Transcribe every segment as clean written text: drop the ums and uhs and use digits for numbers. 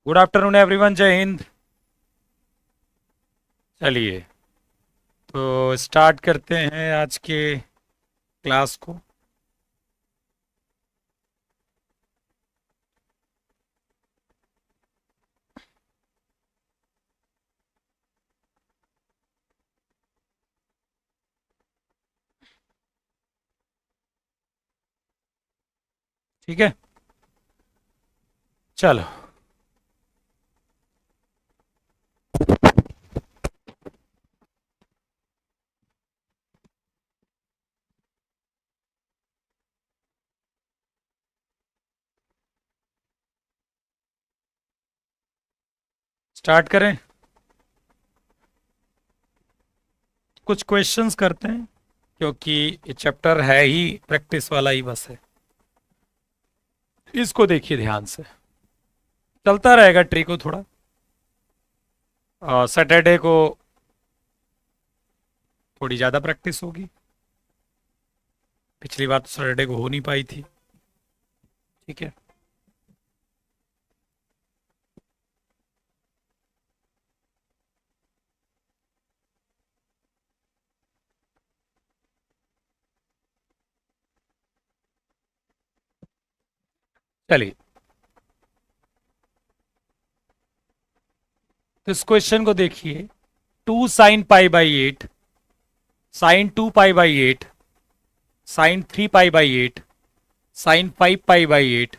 Good afternoon everyone, जय हिंद। चलिए, तो स्टार्ट करते हैं आज के क्लास को। ठीक है, चलो। स्टार्ट करें, कुछ क्वेश्चंस करते हैं क्योंकि ये चैप्टर है ही प्रैक्टिस वाला ही बस है। इसको देखिए ध्यान से, चलता रहेगा ट्री को थोड़ा। सैटरडे को थोड़ी ज़्यादा प्रैक्टिस होगी। पिछली बार तो सैटरडे को हो नहीं पाई थी। ठीक है, चलिए। तो इस क्वेश्चन को देखिए, 2 sin π/8, sin 2π/8, sin 3π/8, sin 5π/8,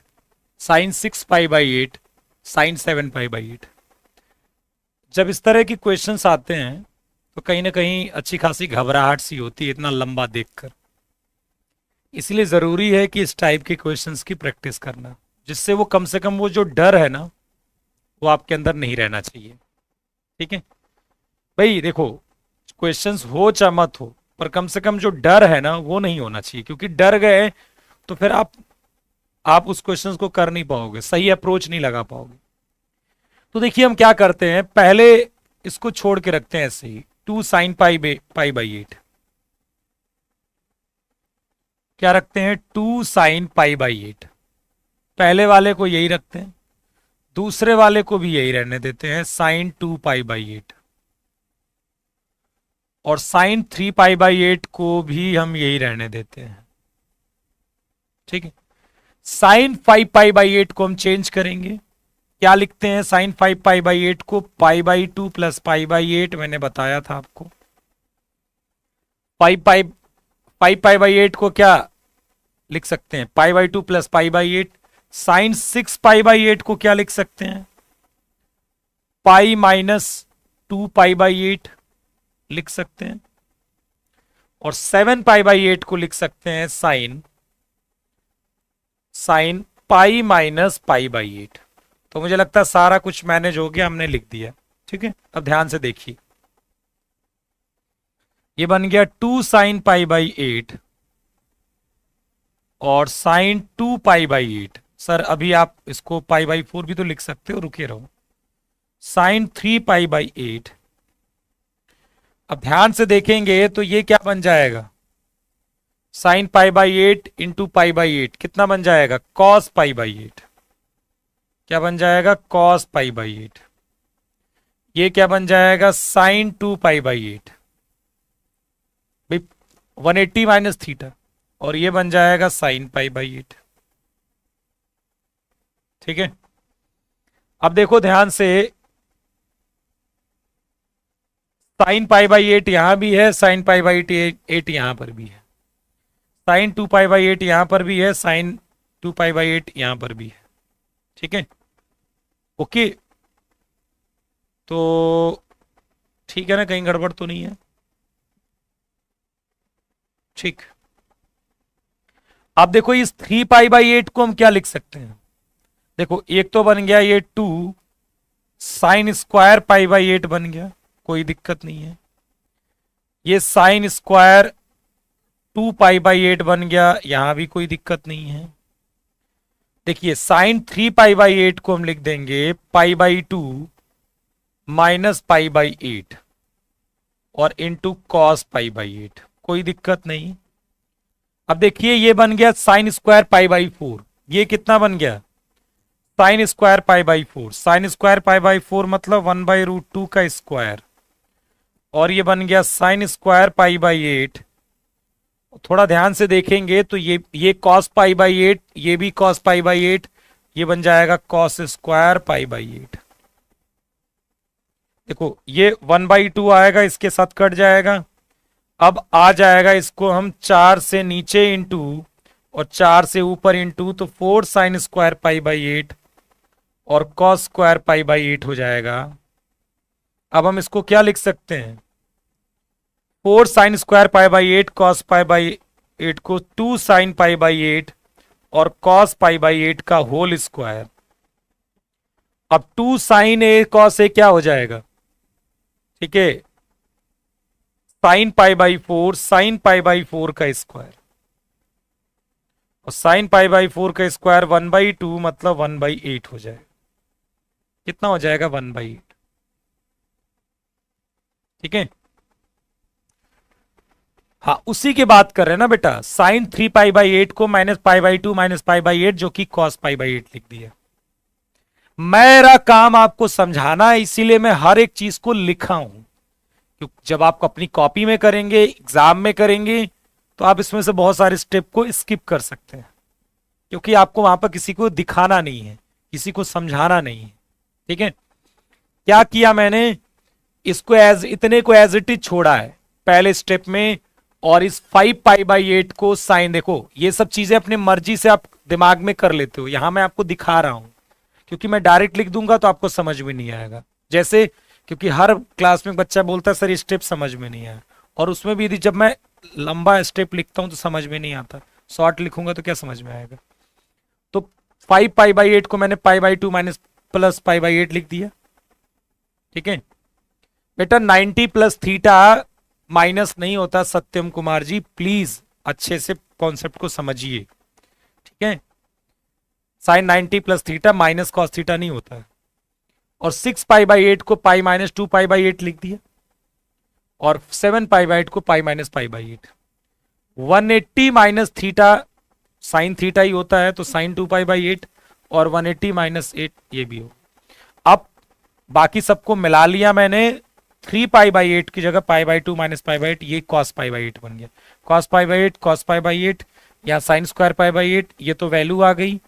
sin 6π/8, sin 7π/8। जब इस तरह के क्वेश्चंस आते हैं तो कहीं ना कहीं अच्छी खासी घबराहट सी होती है इतना लंबा देखकर। इसलिए ज़रूरी है कि इस टाइप के क्वेश्चंस की प्रैक्टिस करना, जिससे वो कम से कम वो जो डर है ना, वो आपके अंदर नहीं रहना चाहिए। ठीक है भाई, देखो, क्वेश्चंस हो चाहे मत हो, पर कम से कम जो डर है ना वो नहीं होना चाहिए, क्योंकि डर गए तो फिर आप उस क्वेश्चंस को कर नहीं पाओगे, सही अप्रोच नहीं लगा पाओगे। तो देखिए हम क्या करते हैं, पहले इसको छोड़ के रखते हैं ऐसे ही, 2 sin π/8। क्या रखते हैं, 2 sin π/8। पहले वाले को यही रखते हैं, दूसरे वाले को भी यही रहने देते हैं, sin 2π/8। और sin 3π/8 को भी हम यही रहने देते हैं। ठीक है, sin 5π/8 को हम चेंज करेंगे। क्या लिखते हैं sin 5π/8 को, π/2 प्लस π/8। मैंने बताया था आपको, 5π/8 को क्या लिख सकते हैं, π/2 प्लस π/8। sin 6π/8 को क्या लिख सकते हैं, π-2π/8 लिख सकते हैं। और 7π/8 को लिख सकते हैं साइन π-π/8। तो मुझे लगता है सारा कुछ मैनेज हो गया, हमने लिख दिया। ठीक है, अब ध्यान से देखिए, ये बन गया 2 sin π/8 और sin 2π/8। सर अभी आप इसको π/4 भी तो लिख सकते हो, रुके रहो। sin 3π/8। अब ध्यान से देखेंगे तो ये क्या बन जाएगा, sin π/8 इंटू π/8 कितना बन जाएगा, cos π/8। क्या बन जाएगा, cos π/8। ये क्या बन जाएगा, sin 2π/8 भाई, 180 माइनस थीटा। और ये बन जाएगा sin π/8। ठीक है, अब देखो ध्यान से, sin π/8 यहां भी है, sin π/8 यहां पर भी है, sin 2π/8 यहां पर भी है, sin 2π/8 यहां पर भी है। ठीक है, ओके। तो ठीक है ना, कहीं गड़बड़ तो नहीं है। ठीक, अब देखो इस 3π/8 को हम क्या लिख सकते हैं, देखो एक तो बन गया ये 2 sin² π/8 बन गया, कोई दिक्कत नहीं है। ये sin² 2π/8 बन गया, यहां भी कोई दिक्कत नहीं है। देखिए sin 3π/8 को हम लिख देंगे π/2 माइनस π/8 और इंटू cos π/8, कोई दिक्कत नहीं। अब देखिए ये बन गया sin² π/4, ये कितना बन गया, sine square pi by 4, sine square pi by 4 मतलब 1/√2 का स्क्वायर, और ये बन गया साइन स्क्वायर पाई बाई 8। थोड़ा ध्यान से देखेंगे तो ये कॉस पाई बाई 8, ये भी कॉस पाई बाई 8, ये बन जाएगा कॉस स्क्वायर पाई बाई 8। देखो ये 1/2 आएगा, इसके साथ कट जाएगा। अब आ जाएगा इसको हम 4 से नीचे इंटू और 4 से ऊपर इंटू, तो 4 साइन स्क्वायर पाई बाई 8 और कॉस स्क्वायर पाई बाई 8 हो जाएगा। अब हम इसको क्या लिख सकते हैं, 4 sine square pi by 8 cos pi by 8 को 2 साइन पाई बाई 8 और कॉस पाई बाई 8 का होल स्क्वायर। अब 2 साइन ए कॉस ए क्या हो जाएगा, ठीक है, sine pi by 4 sine pi by 4 का स्क्वायर, और साइन पाई बाई 4 का स्क्वायर 1/2 मतलब 1/8 हो जाएगा। कितना हो जाएगा, 1/8। ठीक है, हाँ उसी की बात कर रहे हैं ना बेटा, साइन 3 पाई बाई 8 को minus pi by 2 minus pi by 8 जो कि कॉस पाई बाई 8 लिख दिया। मेरा काम आपको समझाना है, इसीलिए मैं हर एक चीज को लिखा हूं, क्योंकि जब आप अपनी कॉपी में करेंगे, एग्जाम में करेंगे, तो आप इसमें से बहुत सारे स्टेप को स्किप कर सकते हैं, क्योंकि आपको वहां पर किसी को दिखाना नहीं है, किसी को समझाना नहीं है। ठीक है, क्या किया मैंने, इसको इतने को एज इट इज छोड़ा है पहले स्टेप में, और इस 5 पाई बाई 8 को साइन, देखो ये सब चीजें अपनी मर्जी से आप दिमाग में कर लेते हो, यहां मैं आपको दिखा रहा हूं, क्योंकि मैं डायरेक्ट लिख दूंगा तो आपको समझ में नहीं आएगा। जैसे क्योंकि हर क्लास में बच्चा बोलता है सर ये स्टेप समझ में नहीं आया, और उसमें भी यदि जब मैं लंबा स्टेप लिखता हूं तो समझ में नहीं आता, शॉर्ट लिखूंगा तो क्या समझ में आएगा। तो 5 पाई बाई 8 को मैंने pi by 2 minus plus pi by 8 लिख दिया। ठीक है बेटा, 90 प्लस थीटा माइनस नहीं होता सत्यम कुमार जी, प्लीज अच्छे से कॉन्सेप्ट को समझिए। ठीक है, sine 90 plus theta minus cos theta नहीं होता है। और 6 पाई बाई 8 को पाई माइनस 2 पाई बाई 8 लिख दिया, और 7 पाई बाई 8 को pi minus pi by 8। 180 minus theta sine theta ही होता है, तो साइन 2 पाई बाई 8 और 180 माइनस 8 ये भी हो। अब बाकी सबको मिला लिया मैंने, 3 पाई बाई 8 की जगह pi by 2 minus pi by 8, ये कॉस पाई बाई 8 बन गया। Cos pi by 8 cos pi by 8, यहाँ साइन स्क्वायर पाई बाई 8, ये तो वैल्यू आ गई,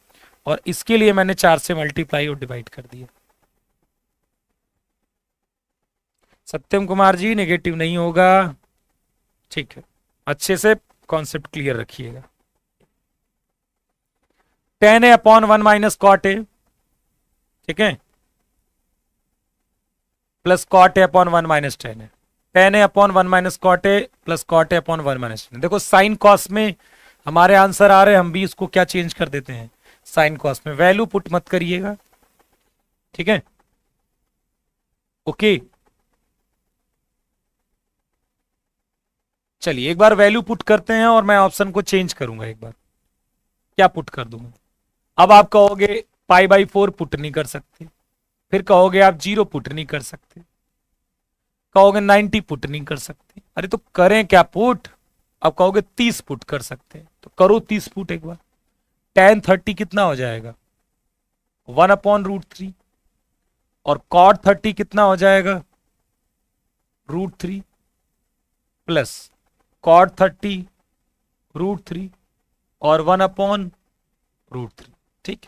और इसके लिए मैंने 4 से मल्टीप्लाई और डिवाइड कर दिया। सत्यम कुमार जी नेगेटिव नहीं होगा, ठीक है, अच्छे से कॉन्सेप्ट क्लियर रखिएगा। tan a upon 1 minus cot A, ठीक है, plus cot A upon 1 minus tan A, tan a upon 1 minus cot A plus cot A upon 1 minus tan। देखो साइन कॉस में हमारे आंसर आ रहे हैं, हम भी इसको क्या चेंज कर देते हैं, साइन कॉस में वैल्यू पुट मत करिएगा। ठीक है, ओके, चलिए एक बार वैल्यू पुट करते हैं, और मैं ऑप्शन को चेंज करूंगा एक बार, क्या पुट कर दूंगा। अब आप कहोगे पाई बाई 4 पुट नहीं कर सकते, फिर कहोगे आप 0 पुट नहीं कर सकते, कहोगे 90 पुट नहीं कर सकते, अरे तो करें क्या पुट। अब कहोगे 30 पुट कर सकते हैं, तो करो 30 पुट एक बार। tan 30 कितना हो जाएगा, 1/√3, और cot 30 कितना हो जाएगा, √3 प्लस cot 30 √3 और 1/√3। ठीक,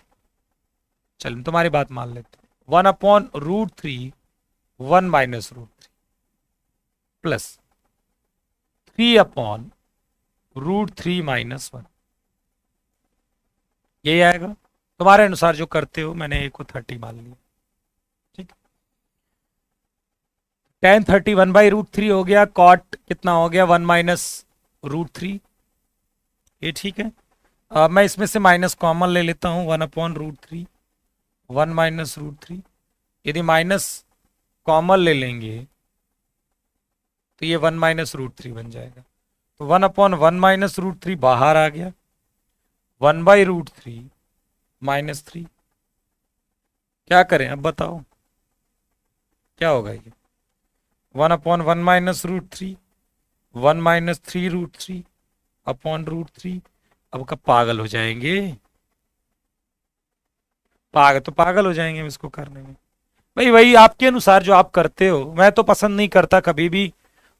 चलो तुम्हारी बात मान लेते हैं, 1/√3 1 माइनस √3 प्लस 3/√3 माइनस 1, यही आएगा। तुम्हारे अनुसार जो करते हो, मैंने एक को 30 मान लिया। ठीक, tan 30 1/√3 हो गया, cot कितना हो गया 1 माइनस √3, ये ठीक है। मैं इसमें से माइनस कॉमन ले लेता हूं, 1/√3 1 माइनस √3, यदि माइनस कॉमन ले लेंगे तो ये 1 माइनस √3 बन जाएगा, तो 1/1 माइनस √3 बाहर आ गया, 1/√3 माइनस 3। क्या करें अब बताओ, क्या होगा ये, 1/1 माइनस √3 1 माइनस 3√3 अपॉन √3। अब कब पागल हो जाएंगे, तो पागल हो जाएंगे हम इसको करने में। भाई वही आपके अनुसार जो आप करते हो, मैं तो पसंद नहीं करता कभी भी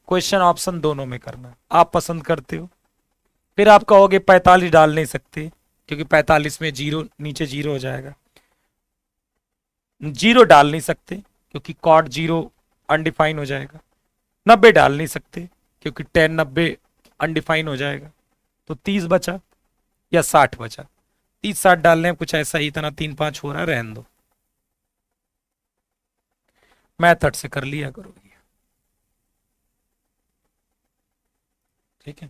क्वेश्चन ऑप्शन दोनों में करना, आप पसंद करते हो। फिर आप कहोगे 45 डाल नहीं सकते क्योंकि 45 में जीरो, नीचे जीरो हो जाएगा। जीरो डाल नहीं सकते क्योंकि कॉट जीरो अनडिफाइन हो जाएगा। 90 डाल नहीं सकते क्योंकि 10 90 अनडिफाइन हो जाएगा। तो 30 बचा या 60 बचा। 30 60 डालने में कुछ ऐसा ही, इतना 3 5 हो रहा है, रहने दो, मैथड से कर लिया करो ये। ठीक है,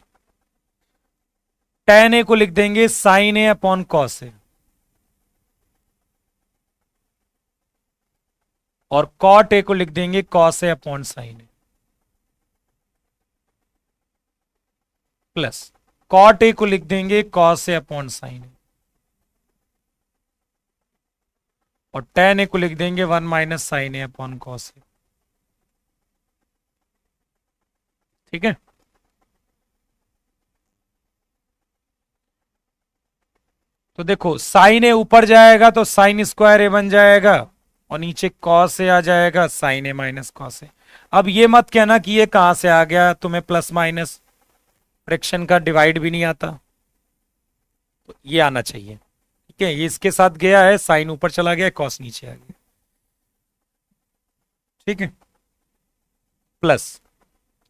tan a को लिख देंगे sine A upon cos A, और कॉट ए को लिख देंगे cos A upon sine A, plus cot A को लिख देंगे cos A upon sine A, और tan ए को लिख देंगे 1 minus sine A upon cos A. ठीक है, तो देखो साइन ए ऊपर जाएगा तो साइन स्क्वायर ए बन जाएगा, और नीचे कॉस ए आ जाएगा, साइन ए माइनस कॉस ए। अब ये मत कहना कि ये कहां से आ गया, तुम्हें प्लस माइनस फ्रैक्शन का डिवाइड भी नहीं आता, तो ये आना चाहिए। ठीक है, ये इसके साथ गया है, साइन ऊपर चला गया, कॉस नीचे आ गया। ठीक है, प्लस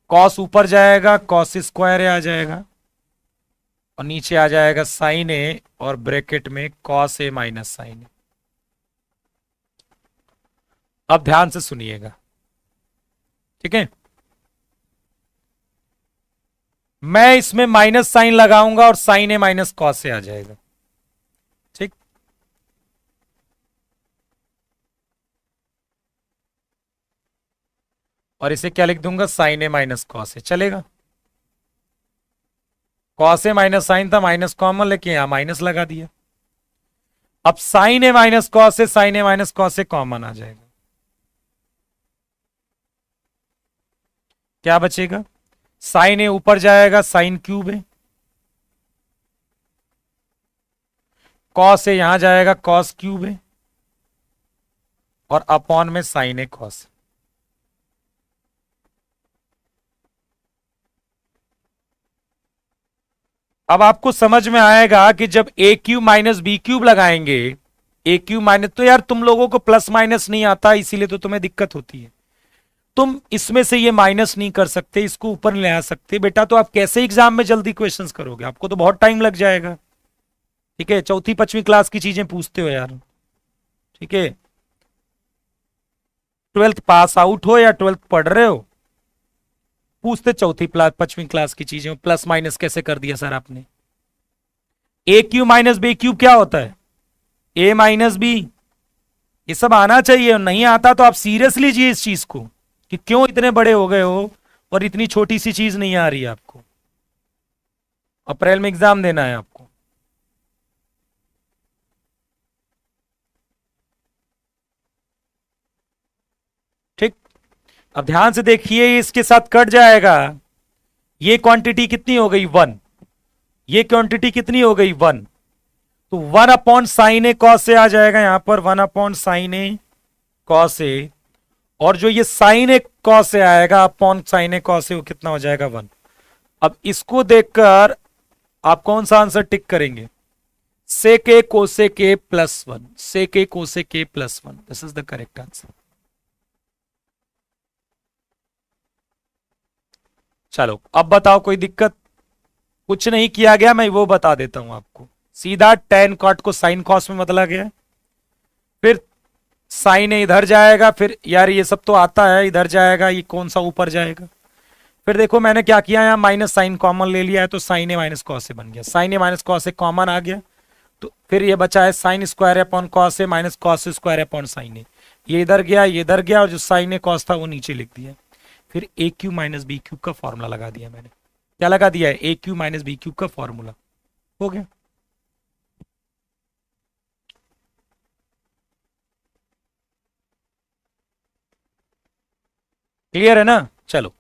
कॉस ऊपर जाएगा, कॉस स्क्वायर ए आ जाएगा, और नीचे आ जाएगा साइन ए, और ब्रैकेट में कॉस ए माइनस साइन ए। अब ध्यान से सुनिएगा। ठीक है, मैं इसमें माइनस साइन लगाऊंगा और साइन ए माइनस कॉस ए आ जाएगा। ठीक, और इसे क्या लिख दूंगा, साइन ए माइनस कॉस ए, चलेगा। कॉस ए माइनस साइन था, माइनस कॉमन लेके यहां माइनस लगा दिया। अब sign A minus cos A, sign A minus cos A common आ जाएगा, क्या बचेगा, साइन ए ऊपर जाएगा, साइन क्यूब है, कॉस ए यहां जाएगा, कॉस क्यूब है, और अपॉन में साइन ए कॉस। अब आपको समझ में आएगा कि जब ए क्यूब माइनस बी क्यूब लगाएंगे, ए क्यूब माइनस, तो यार तुम लोगों को प्लस माइनस नहीं आता, इसीलिए तो तुम्हें दिक्कत होती है। तुम इसमें से ये माइनस नहीं कर सकते, इसको ऊपर ले आ सकते बेटा, तो आप कैसे एग्जाम में जल्दी क्वेश्चंस करोगे, आपको तो बहुत टाइम लग जाएगा। ठीक है, चौथी 5वीं क्लास की चीजें पूछते हो यार। ठीक है, 12th पास आउट हो या 12th पढ़ रहे हो, पूछते चौथी 5वीं क्लास की चीजें, प्लस माइनस कैसे कर दिया सर आपने। ए क्यूब माइनस बी क्यूब क्या होता है, ए माइनस बी, ये सब आना चाहिए, और नहीं आता तो आप सीरियस लीजिए इस चीज को कि क्यों इतने बड़े हो गए हो और इतनी छोटी सी चीज नहीं आ रही है आपको। अप्रैल में एग्जाम देना है आपको। ठीक, अब ध्यान से देखिए, इसके साथ कट जाएगा, ये क्वांटिटी कितनी हो गई 1, ये क्वांटिटी कितनी हो गई 1, तो 1 upon sine A cos A आ जाएगा यहां पर, 1 upon sine A cos A, और जो ये साइन ए कॉस ए आएगा upon sine A cos A, वो कितना हो जाएगा 1। अब इसको देखकर आप कौन सा आंसर टिक करेंगे, sec A cosec A plus 1, sec A cosec A plus 1, this is the correct answer. चलो अब बताओ कोई दिक्कत, कुछ नहीं किया गया, मैं वो बता देता हूं आपको, सीधा टेन कॉट को साइन कॉस में बदला गया, फिर साइन इधर जाएगा, फिर यार ये सब तो आता है, इधर जाएगा, ये कौन सा ऊपर जाएगा, फिर देखो मैंने क्या किया, यहां माइनस साइन कॉमन ले लिया है, तो sine A minus cos A बन गया, sine A minus cos A common आ गया, तो फिर ये बचा है sine square upon cos A minus cos square upon sine A, ये इधर गया, ये इधर गया, और जो साइन ए कॉस था वो नीचे लिख दिया, फिर ए क्यू माइनस बी क्यूब का फॉर्मूला लगा दिया मैंने, क्या लगा दिया है, ए क्यू माइनस बी क्यूब का फॉर्मूला, हो गया। क्लियर है ना, चलो,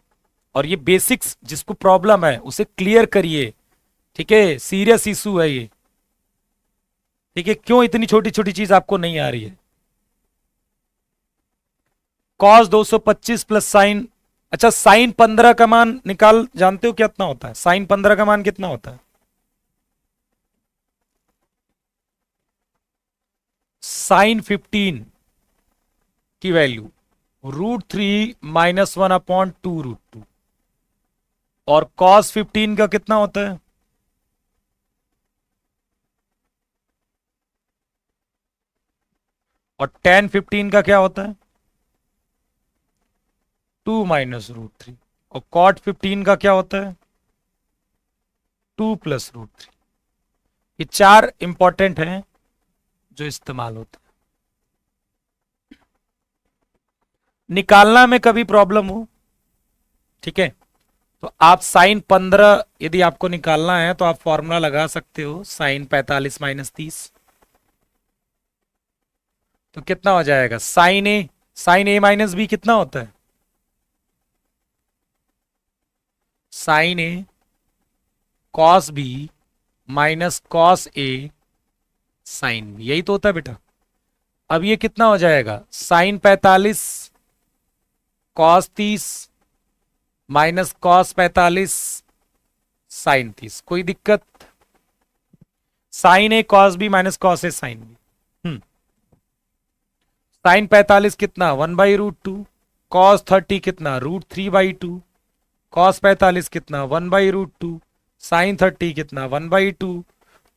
और ये बेसिक्स जिसको प्रॉब्लम है उसे क्लियर करिए। ठीक है, सीरियस इशू है ये। ठीक है, क्यों इतनी छोटी छोटी चीज आपको नहीं आ रही है? कॉस 225 प्लस साइन, अच्छा साइन 15 का मान निकाल, जानते हो कितना होता है? साइन 15 का मान कितना होता है? साइन 15 की वैल्यू √3 - 1/2 √2, और कॉस 15 का कितना होता है? और tan 15 का क्या होता है? 2 - √3, और cot 15 का क्या होता है? 2 + √3। ये चार इंपॉर्टेंट हैं जो इस्तेमाल होते हैं। निकालना में कभी प्रॉब्लम हो, ठीक है, तो आप साइन 15 यदि आपको निकालना है तो आप फॉर्मूला लगा सकते हो, साइन 45 - 30, तो कितना हो जाएगा? साइन ए माइनस बी कितना होता है? Sign A cos B minus cos A sine B, यही तो होता है बेटा। अब ये कितना हो जाएगा? Sine 45 cos 30 minus cos 45 sine 30, कोई दिक्कत? Sine A cos B minus cos A sine B, sine 45 कितना? 1/√2, कॉस 30 कितना? √3/2, कॉस 45 कितना? 1/√2, साइन 30 कितना? 1/2,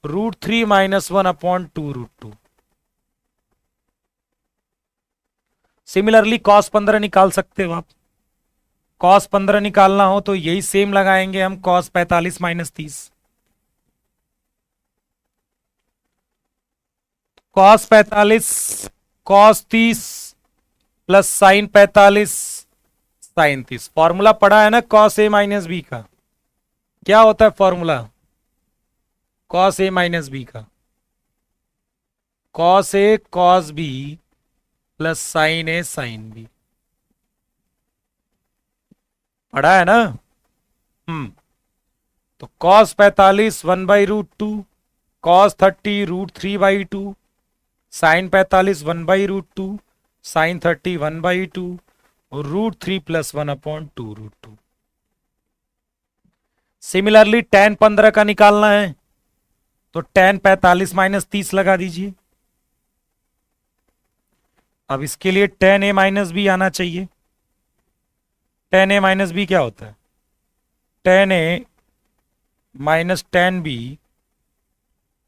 √3 - 1/2 √2। सिमिलरली कॉस 15 निकाल सकते हो आप। कॉस 15 निकालना हो तो यही सेम लगाएंगे हम, cos 45 - 30, cos 45 cos 30 plus sine 45 sine 30। Formula पढ़ा है ना कॉस ए माइनस बी का? क्या होता है formula cos A minus B का? Cos A cos B plus sign A sine B, पढ़ा है ना? तो कॉस 45 1/√2, कॉस 30 √3/2, साइन 45 1/√2, साइन 30 1/2, और √3 + 1/2 √2। सिमिलरली tan 15 का निकालना है तो tan 45 - 30 लगा दीजिए। अब इसके लिए tan a - b आना चाहिए। tan a - b क्या होता है? tan a minus tan b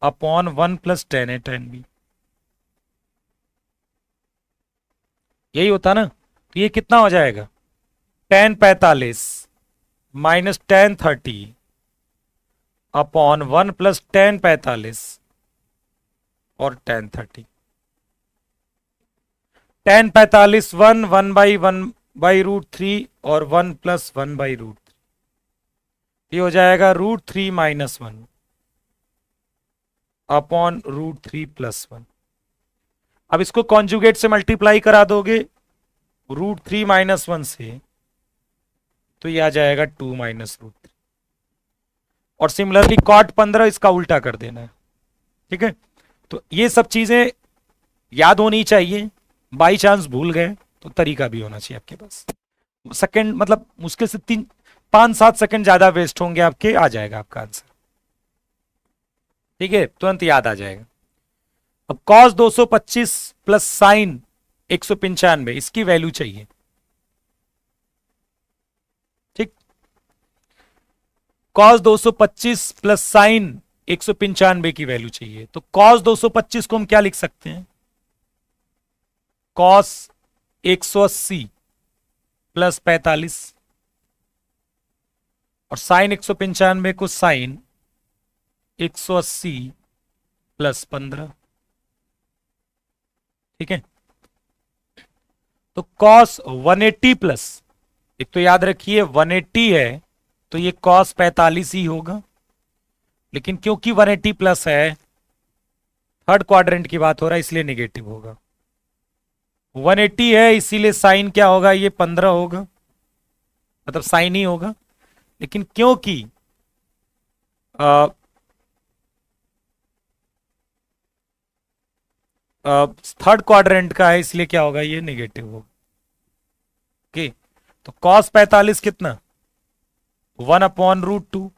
upon 1 + tan a tan b, यही होता ना? तो ये कितना हो जाएगा? tan 45 minus tan 30 upon 1 + tan 45 और tan 30। tan 45 1/1/√3 और 1 + 1/√3, ये हो जाएगा √3 - 1 अपॉन √3 + 1। अब इसको कॉन्जुगेट से मल्टीप्लाई करा दोगे √3 - 1 से, तो ये आ जाएगा 2 - √3। और सिमिलरली cot 15 इसका उल्टा कर देना है, ठीक है? तो ये सब चीजें याद होनी चाहिए, बाई चांस भूल गए तो तरीका भी होना चाहिए आपके पास। सेकंड मतलब मुश्किल से 5-7 सेकंड ज्यादा वेस्ट होंगे आपके, आ जाएगा आपका आंसर, ठीक है? तुरंत याद आ जाएगा। अब cos 225 प्लस साइन 195, इसकी वैल्यू चाहिए, ठीक? cos 225 प्लस साइन 195 की वैल्यू चाहिए, तो cos 225 को हम क्या लिख सकते हैं? cos 180 प्लस 45, और साइन 195 को साइन 180 प्लस 15, ठीक है? तो cos 180 प्लस, एक तो याद रखिए 180 है तो ये cos 45 ही होगा, लेकिन क्योंकि 180 प्लस है, थर्ड क्वाड्रेंट की बात हो रहा है इसलिए नेगेटिव होगा। 180 है इसीलिए साइन क्या होगा? ये 15 होगा, मतलब साइन ही होगा। लेकिन क्योंकि थर्ड क्वाड्रेंट का है, इसलिए क्या होगा, ये नेगेटिव होगा। ओके, तो cos 45 कितना, 1/√2,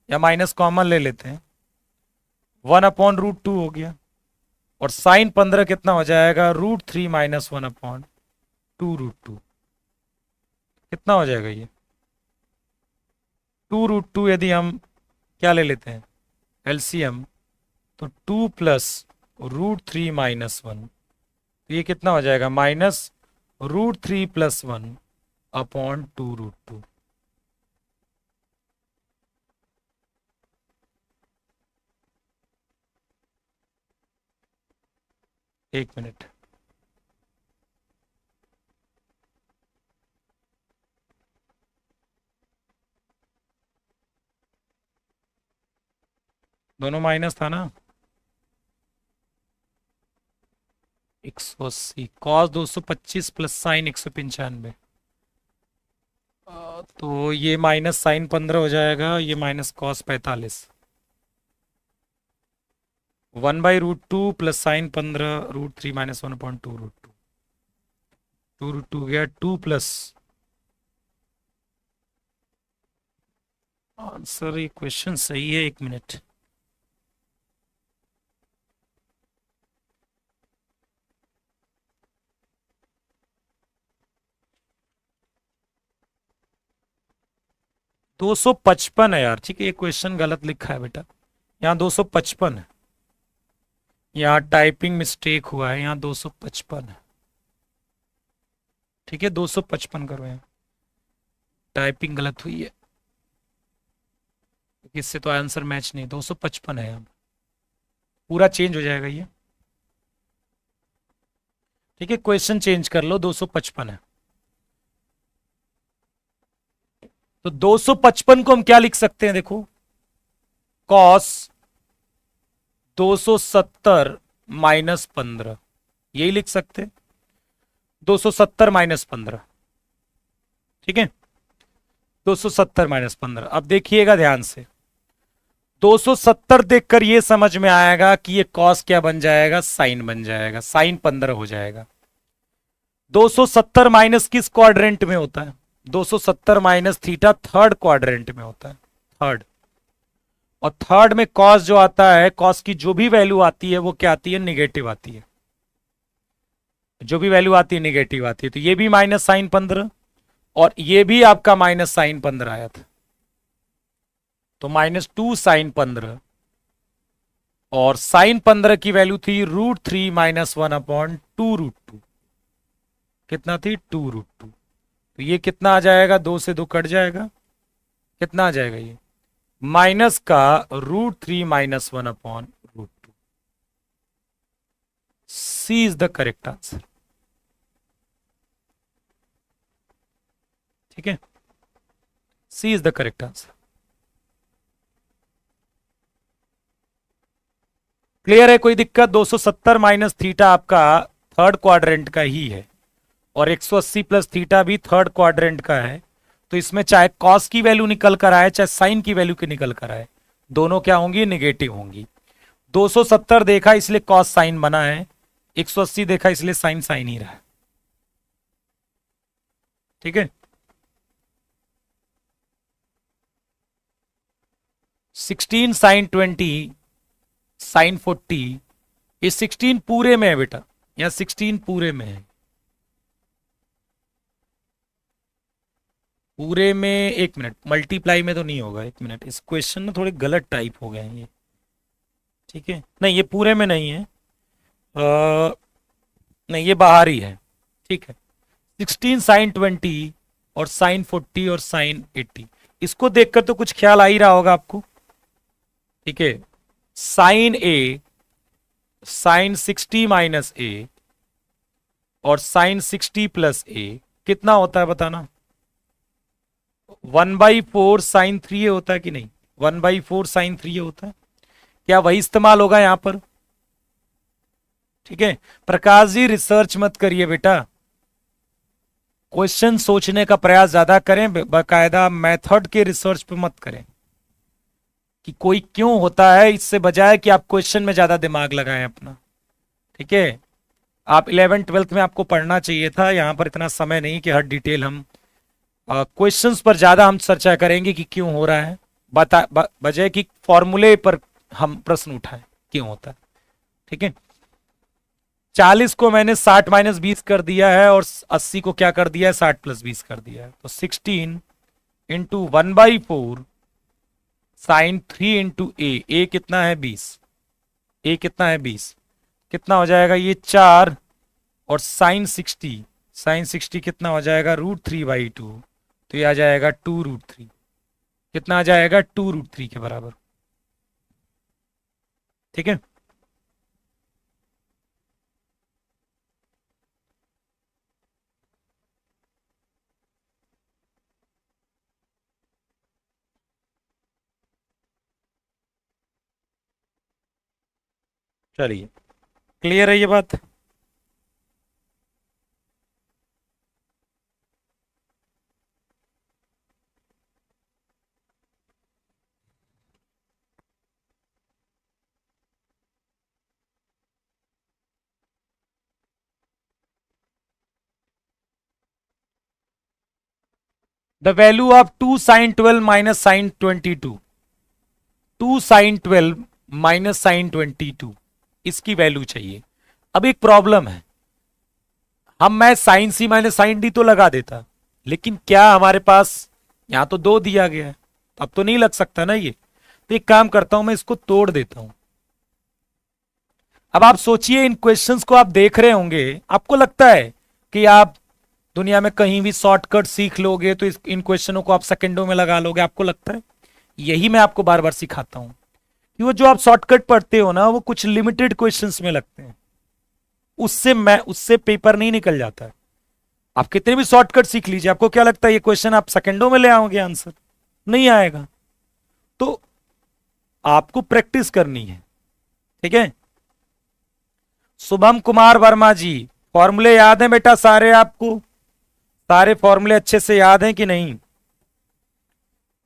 या माइनस कॉमन ले लेते हैं, 1/√2 हो गया। और साइन 15 कितना हो जाएगा, √3 - 1/2√2। कितना हो जाएगा ये, 2√2। यदि हम क्या ले लेते हैं, एलसीएम, तो 2 + √3 - 1, तो ये कितना हो जाएगा, -√3 + 1/2√2। एक मिनट, दोनों माइनस था ना, 180 cos 225 + साइन 195, तो ये माइनस साइन 15 हो जाएगा, ये माइनस cos 45, 1/√2 + साइन 15 √3 - 1/2√2, 2√2 गया, 2 प्लस आंसर, ये क्वेश्चन सही है, एक मिनट, दो सौ पचपन है यार। ठीक है, ये क्वेश्चन गलत लिखा है बेटा, यहाँ 255 है, यहाँ टाइपिंग मिस्टेक हुआ है, यहाँ 255 है। ठीक है, 255 करो, यहाँ टाइपिंग गलत हुई है, इससे तो आंसर मैच नहीं, 255 है यहाँ, पूरा चेंज हो जाएगा ये। ठीक है, क्वेश्चन चेंज कर लो, 255 है। तो 255 को हम क्या लिख सकते हैं, देखो, cos 270 - 15, यही लिख सकते हैं, 270 - 15। ठीक है, 270 - 15। अब देखिएगा ध्यान से, 270 देखकर ये समझ में आएगा कि ये cos क्या बन जाएगा, साइन बन जाएगा, साइन 15 हो जाएगा। 270 माइनस किस क्वाड्रेंट में होता है, 270 माइनस थीटा थर्ड क्वाड्रेंट में होता है, थर्ड। और थर्ड में cos जो आता है, cos की जो भी वैल्यू आती है वो क्या आती है, निगेटिव आती है, जो भी वैल्यू आती है निगेटिव आती है। तो ये भी माइनस साइन 15 और ये भी आपका माइनस साइन 15 आया था, तो -2 साइन 15, और साइन 15 की वैल्यू थी √3 - 1/2√2, कितना थी, 2√2। तो ये कितना आ जाएगा, 2 से 2 कट जाएगा, कितना आ जाएगा ये, माइनस का √3 - 1/√2। C is the correct answer. ठीक है, C is the correct answer. Clear है, कोई दिक्कत, 270 माइनस थीटा आपका थर्ड क्वाड्रेंट का ही है, और 180 प्लस थीटा भी थर्ड क्वाड्रेंट का है। तो इसमें चाहे cos की वैल्यू निकल कर आए, चाहे साइन की वैल्यू की निकल कर आए, दोनों क्या होंगी, निगेटिव होंगी। 270 देखा इसलिए cos साइन बना है, 180 देखा इसलिए साइन साइन ही रहा है। ठीक है, 16 साइन 20 साइन 40, ये 16 पूरे में है बेटा, यहां 16 पूरे में है, पूरे में, एक मिनट, मल्टीप्लाई में तो नहीं होगा, एक मिनट, इस क्वेश्चन में थोड़े गलत टाइप हो गए हैं ये। ठीक है, नहीं ये पूरे में नहीं है, नहीं ये बाहर ही है। ठीक है, 16 साइन 20 और साइन 40 और साइन 80, इसको देखकर तो कुछ ख्याल आ ही रहा होगा आपको। ठीक है, साइन ए, साइन 60 माइनस ए और साइन 60 प्लस ए कितना होता है बताना, 1/4 साइन 3 होता है कि नहीं, 1/4 साइन 3 होता है, क्या वही इस्तेमाल होगा यहां पर। ठीक है, प्रकाश जी रिसर्च मत करिए बेटा, क्वेश्चन सोचने का प्रयास ज्यादा करें, बाकायदा मेथड के रिसर्च पे मत करें कि कोई क्यों होता है, इससे बजाय कि आप क्वेश्चन में ज्यादा दिमाग लगाएं अपना। ठीक है, आप 11 12th में आपको पढ़ना चाहिए था। यहाँ पर इतना समय नहीं कि हर डिटेल हम क्वेश्चंस पर ज्यादा हम चर्चा करेंगे कि क्यों हो रहा है, बजाय कि फॉर्मूले पर हम प्रश्न उठाएं क्यों होता है। ठीक है, 40 को मैंने 60 माइनस 20 कर दिया है और 80 को क्या कर दिया है, 60 प्लस 20 कर दिया है। तो 16 इंटू 1/4 साइन 3 इंटू ए कितना है 20, ए कितना है 20, कितना हो जाएगा ये 4, और साइन 60 कितना हो जाएगा √3/2, तो ये आ जाएगा 2√3, कितना आ जाएगा 2√3 के बराबर। ठीक है, चलिए क्लियर है ये बात। The value of 2 sine 12 minus sine 22, 2 sine 12 minus sine 22, इसकी वैल्यू चाहिए। अब एक प्रॉब्लम है, मैं sine C minus sine D तो लगा देता, लेकिन क्या हमारे पास यहां तो 2 दिया गया है, अब तो नहीं लग सकता ना ये। तो एक काम करता हूं, मैं इसको तोड़ देता हूं। अब आप सोचिए, इन क्वेश्चंस को आप देख रहे होंगे, आपको लगता है कि आप दुनिया में कहीं भी शॉर्टकट सीख लोगे तो इन क्वेश्चनों को आप सेकंडों में लगा लोगे, आपको लगता है? यही मैं आपको बार बार सिखाता हूं कि वो जो आप शॉर्टकट पढ़ते हो ना, वो कुछ लिमिटेड क्वेश्चंस में लगते हैं, उससे पेपर नहीं निकल जाता है। आप कितने भी शॉर्टकट सीख लीजिए, आपको क्या लगता है ये क्वेश्चन आप सेकंडों में ले आओगे आंसर? नहीं आएगा। तो आपको प्रैक्टिस करनी है। ठीक है, शुभम कुमार वर्मा जी, फॉर्मूले याद है बेटा सारे? आपको सारे फॉर्मूले अच्छे से याद हैं कि नहीं?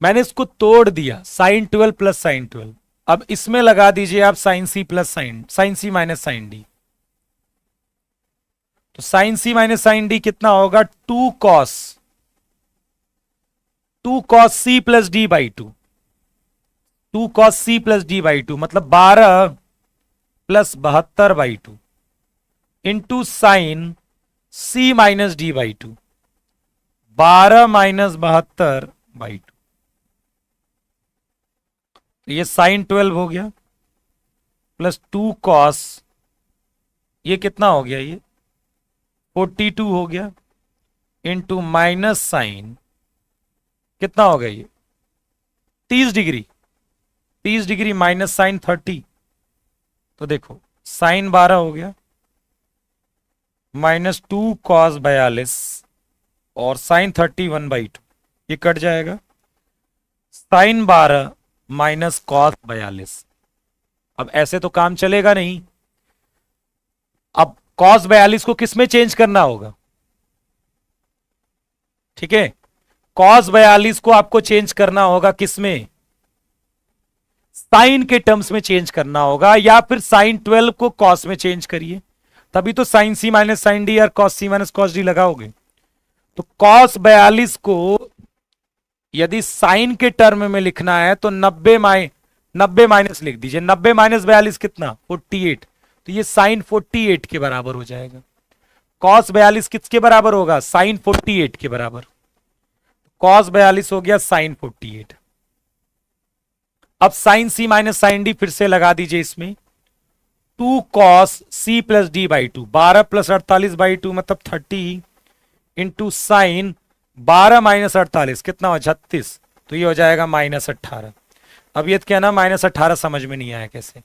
मैंने इसको तोड़ दिया, साइन 12 प्लस साइन 12। अब इसमें लगा दीजिए आप sine C plus sine C minus sine D. तो sine C minus sine D कितना होगा, 2 cos C plus D by 2, 2 cos C plus D by 2 मतलब 12 plus 72/2 into sine C minus D by 2, 12 minus 72/2। तो ये sign 12 हो गया, plus 2 cos, ये कितना हो गया, ये 42 हो गया, इंटू माइनस साइन कितना हो गया, ये 30 डिग्री माइनस साइन 30। तो देखो साइन 12 हो गया, माइनस 2 cos 42 और साइन 31/2, ये कट जाएगा। Sine 12 minus cos 42। अब ऐसे तो काम चलेगा नहीं, अब cos 42 को किस में चेंज करना होगा? ठीक है, cos 42 को आपको चेंज करना होगा किस में? साइन के टर्म्स में चेंज करना होगा, या फिर साइन 12 को cos में चेंज करिए, तभी तो sine C minus sine D और cos सी माइनस cos डी लगाओगे। तो cos 42 को यदि साइन के टर्म में लिखना है तो 90 माइनस लिख दीजिए। 90 माइनस 42 कितना, 48। तो ये साइन 48 के बराबर हो जाएगा। cos 42 किसके बराबर होगा, साइन 48 के बराबर। cos 42 हो गया साइन 48। अब sine C minus sine D फिर से लगा दीजिए इसमें, 2 cos C plus D by 2, 12 plus 48/2 मतलब 30 इंटू साइन 12 माइनस 48 कितना हो, 36। तो ये हो जाएगा -18। अब ये कहना -18 समझ में नहीं आया कैसे।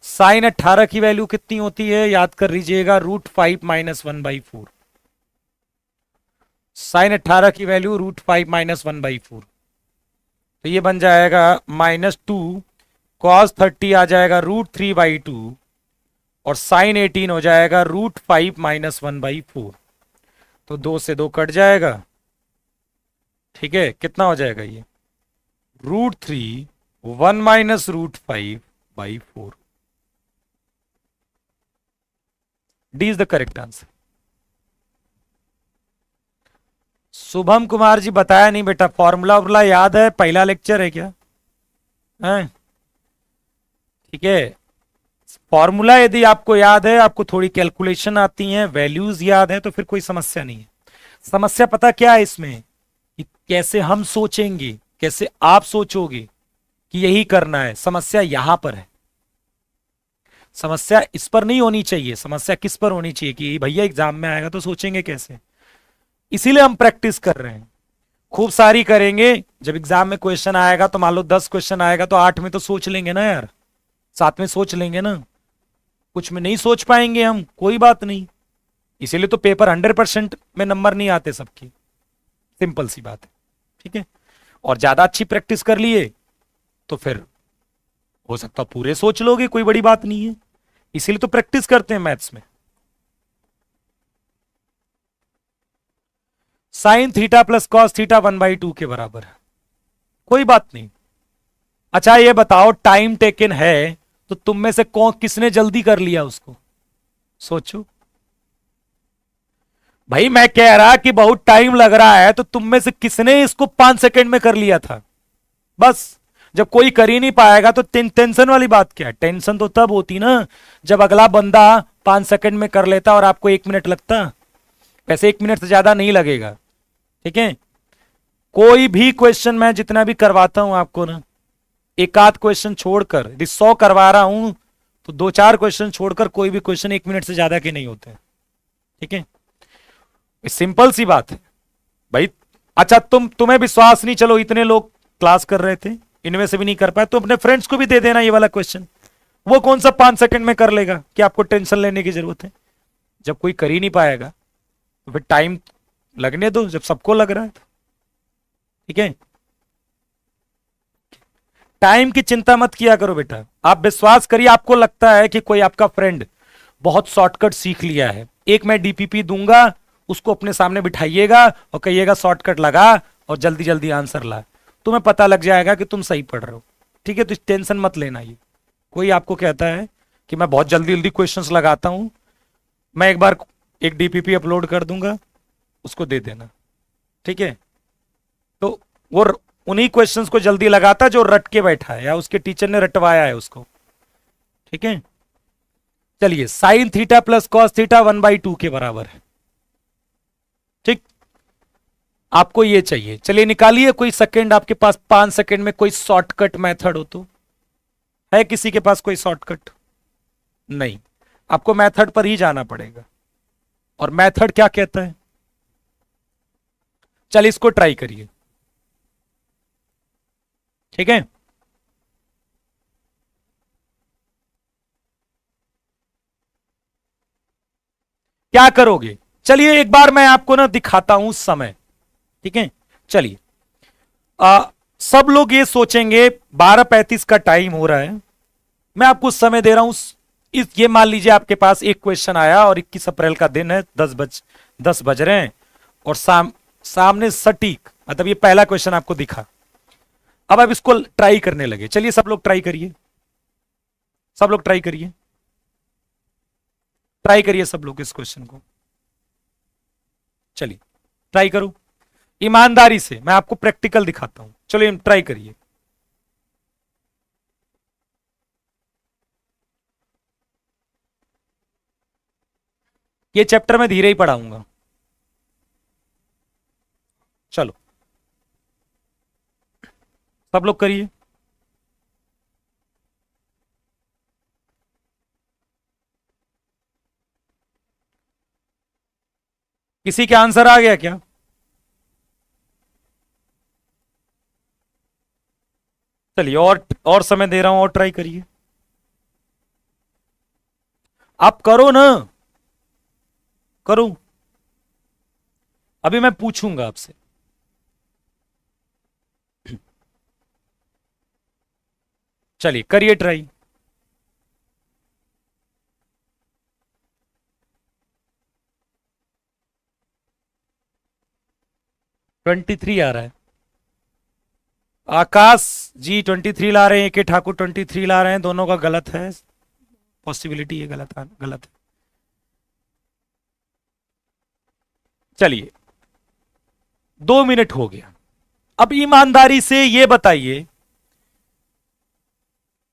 साइन 18 की वैल्यू कितनी होती है, याद कर लीजिएगा, √5 - 1/4। साइन 18 की वैल्यू √5 - 1/4। तो ये बन जाएगा -2 cos 30 आ जाएगा √3/2 और साइन 18 हो जाएगा √5 - 1/4। तो 2 से 2 कट जाएगा। ठीक है, कितना हो जाएगा ये, √3 1 - √5/4। D is the correct answer. Shubham Kumar ji बताया नहीं बेटा, फॉर्मूला वॉर्मूला याद है, पहला लेक्चर है क्या है? ठीक है, फॉर्मूला यदि आपको याद है, आपको थोड़ी कैलकुलेशन आती है, वैल्यूज याद है, तो फिर कोई समस्या नहीं है। समस्या पता क्या है इसमें, कि कैसे हम सोचेंगे, कैसे आप सोचोगे कि यही करना है। समस्या यहां पर है, समस्या इस पर नहीं होनी चाहिए। समस्या किस पर होनी चाहिए कि भैया एग्जाम में आएगा तो सोचेंगे कैसे। इसीलिए हम प्रैक्टिस कर रहे हैं, खूब सारी करेंगे। जब एग्जाम में क्वेश्चन आएगा तो मान लो 10 क्वेश्चन आएगा तो 8 में तो सोच लेंगे ना यार, 7 में सोच लेंगे ना। कुछ में नहीं सोच पाएंगे हम, कोई बात नहीं। इसीलिए तो पेपर 100% में नंबर नहीं आते सबकी, सिंपल सी बात है। ठीक है, और ज्यादा अच्छी प्रैक्टिस कर लिए तो फिर हो सकता पूरे सोच लोगे, कोई बड़ी बात नहीं है। इसीलिए तो प्रैक्टिस करते हैं मैथ्स में। Sine theta plus cos theta 1/2 के बराबर है, कोई बात नहीं। अच्छा ये बताओ, टाइम टेकन है तो तुम में से कौन किसने जल्दी कर लिया उसको, सोचो भाई। मैं कह रहा कि बहुत टाइम लग रहा है, तो तुम में से किसने इसको 5 सेकंड में कर लिया था? बस जब कोई कर ही नहीं पाएगा तो टेंशन वाली बात क्या है? टेंशन तो तब होती ना जब अगला बंदा 5 सेकंड में कर लेता और आपको 1 मिनट लगता। वैसे 1 मिनट से ज्यादा नहीं लगेगा। ठीक है, कोई भी क्वेश्चन मैं जितना भी करवाता हूं आपको ना, एक आध क्वेश्चन छोड़कर, यदि 100 करवा रहा हूं तो 2-4 क्वेश्चन छोड़कर कोई भी क्वेश्चन 1 मिनट से ज्यादा के नहीं होते। ठीक है, सिंपल सी बात है भाई। अच्छा तुम्हें विश्वास नहीं, चलो इतने लोग क्लास कर रहे थे, इनमें से भी नहीं कर पाए, तो अपने फ्रेंड्स को भी दे देना ये वाला क्वेश्चन। वो कौन सा 5 सेकंड में कर लेगा कि आपको टेंशन लेने की जरूरत है? जब कोई कर ही नहीं पाएगा तो फिर टाइम लगने दो, जब सबको लग रहा है। ठीक है, टाइम की चिंता मत किया करो बेटा। आप विश्वास करिए, आपको लगता है कि कोई आपका फ्रेंड बहुत शॉर्टकट सीख लिया है, एक मैं डीपीपी दूंगा, उसको अपने सामने बिठाइएगा और कहिएगा शॉर्टकट लगा और जल्दी जल्दी आंसर ला, तुम्हें पता लग जाएगा कि तुम सही पढ़ रहे हो। ठीक है, तो टेंशन मत लेना। ये कोई आपको कहता है कि मैं बहुत जल्दी जल्दी क्वेश्चंस लगाता हूं, मैं एक बार एक डीपीपी अपलोड कर दूंगा, उसको दे देना। ठीक है, तो वो उन्हीं क्वेश्चंस को जल्दी लगाता जो रट के बैठा है या उसके टीचर ने रटवाया है उसको। ठीक है, चलिए sine theta plus cos theta 1/2 के बराबर है। ठीक, आपको ये चाहिए, चलिए निकालिए कोई सेकंड आपके पास, 5 सेकंड में कोई शॉर्टकट मेथड हो तो। है किसी के पास कोई शॉर्टकट? नहीं, आपको मेथड पर ही जाना पड़ेगा। और मेथड क्या कहता है? चलिए इसको ट्राई करिए। ठीक है, क्या करोगे? चलिए एक बार मैं आपको ना दिखाता हूं समय। ठीक है, चलिए सब लोग ये सोचेंगे 12:35 का टाइम हो रहा है, मैं आपको समय दे रहा हूं। इस ये मान लीजिए आपके पास एक क्वेश्चन आया और 21 अप्रैल का दिन है, 10 बज रहे हैं और सामने सटीक, मतलब ये पहला क्वेश्चन आपको दिखा। अब आप इसको ट्राई करने लगे। चलिए सब लोग ट्राई करिए, सब लोग ट्राई करिए, ट्राई करिए सब लोग इस क्वेश्चन को। चलिए ट्राई करो ईमानदारी से, मैं आपको प्रैक्टिकल दिखाता हूं। चलिए ट्राई करिए। ये चैप्टर मैं धीरे ही पढ़ाऊंगा। चलो सब लोग करिए। किसी के आंसर आ गया क्या? चलिए और समय दे रहा हूं, और ट्राई करिए। आप करो ना, करो। अभी मैं पूछूंगा आपसे। चलिए करिए ट्राई। ट्वेंटी थ्री आ रहा है। आकाश जी 23 ला रहे हैं, के ठाकुर 23 ला रहे हैं, दोनों का गलत है। पॉसिबिलिटी ये गलत है। चलिए 2 मिनट हो गया। अब ईमानदारी से ये बताइए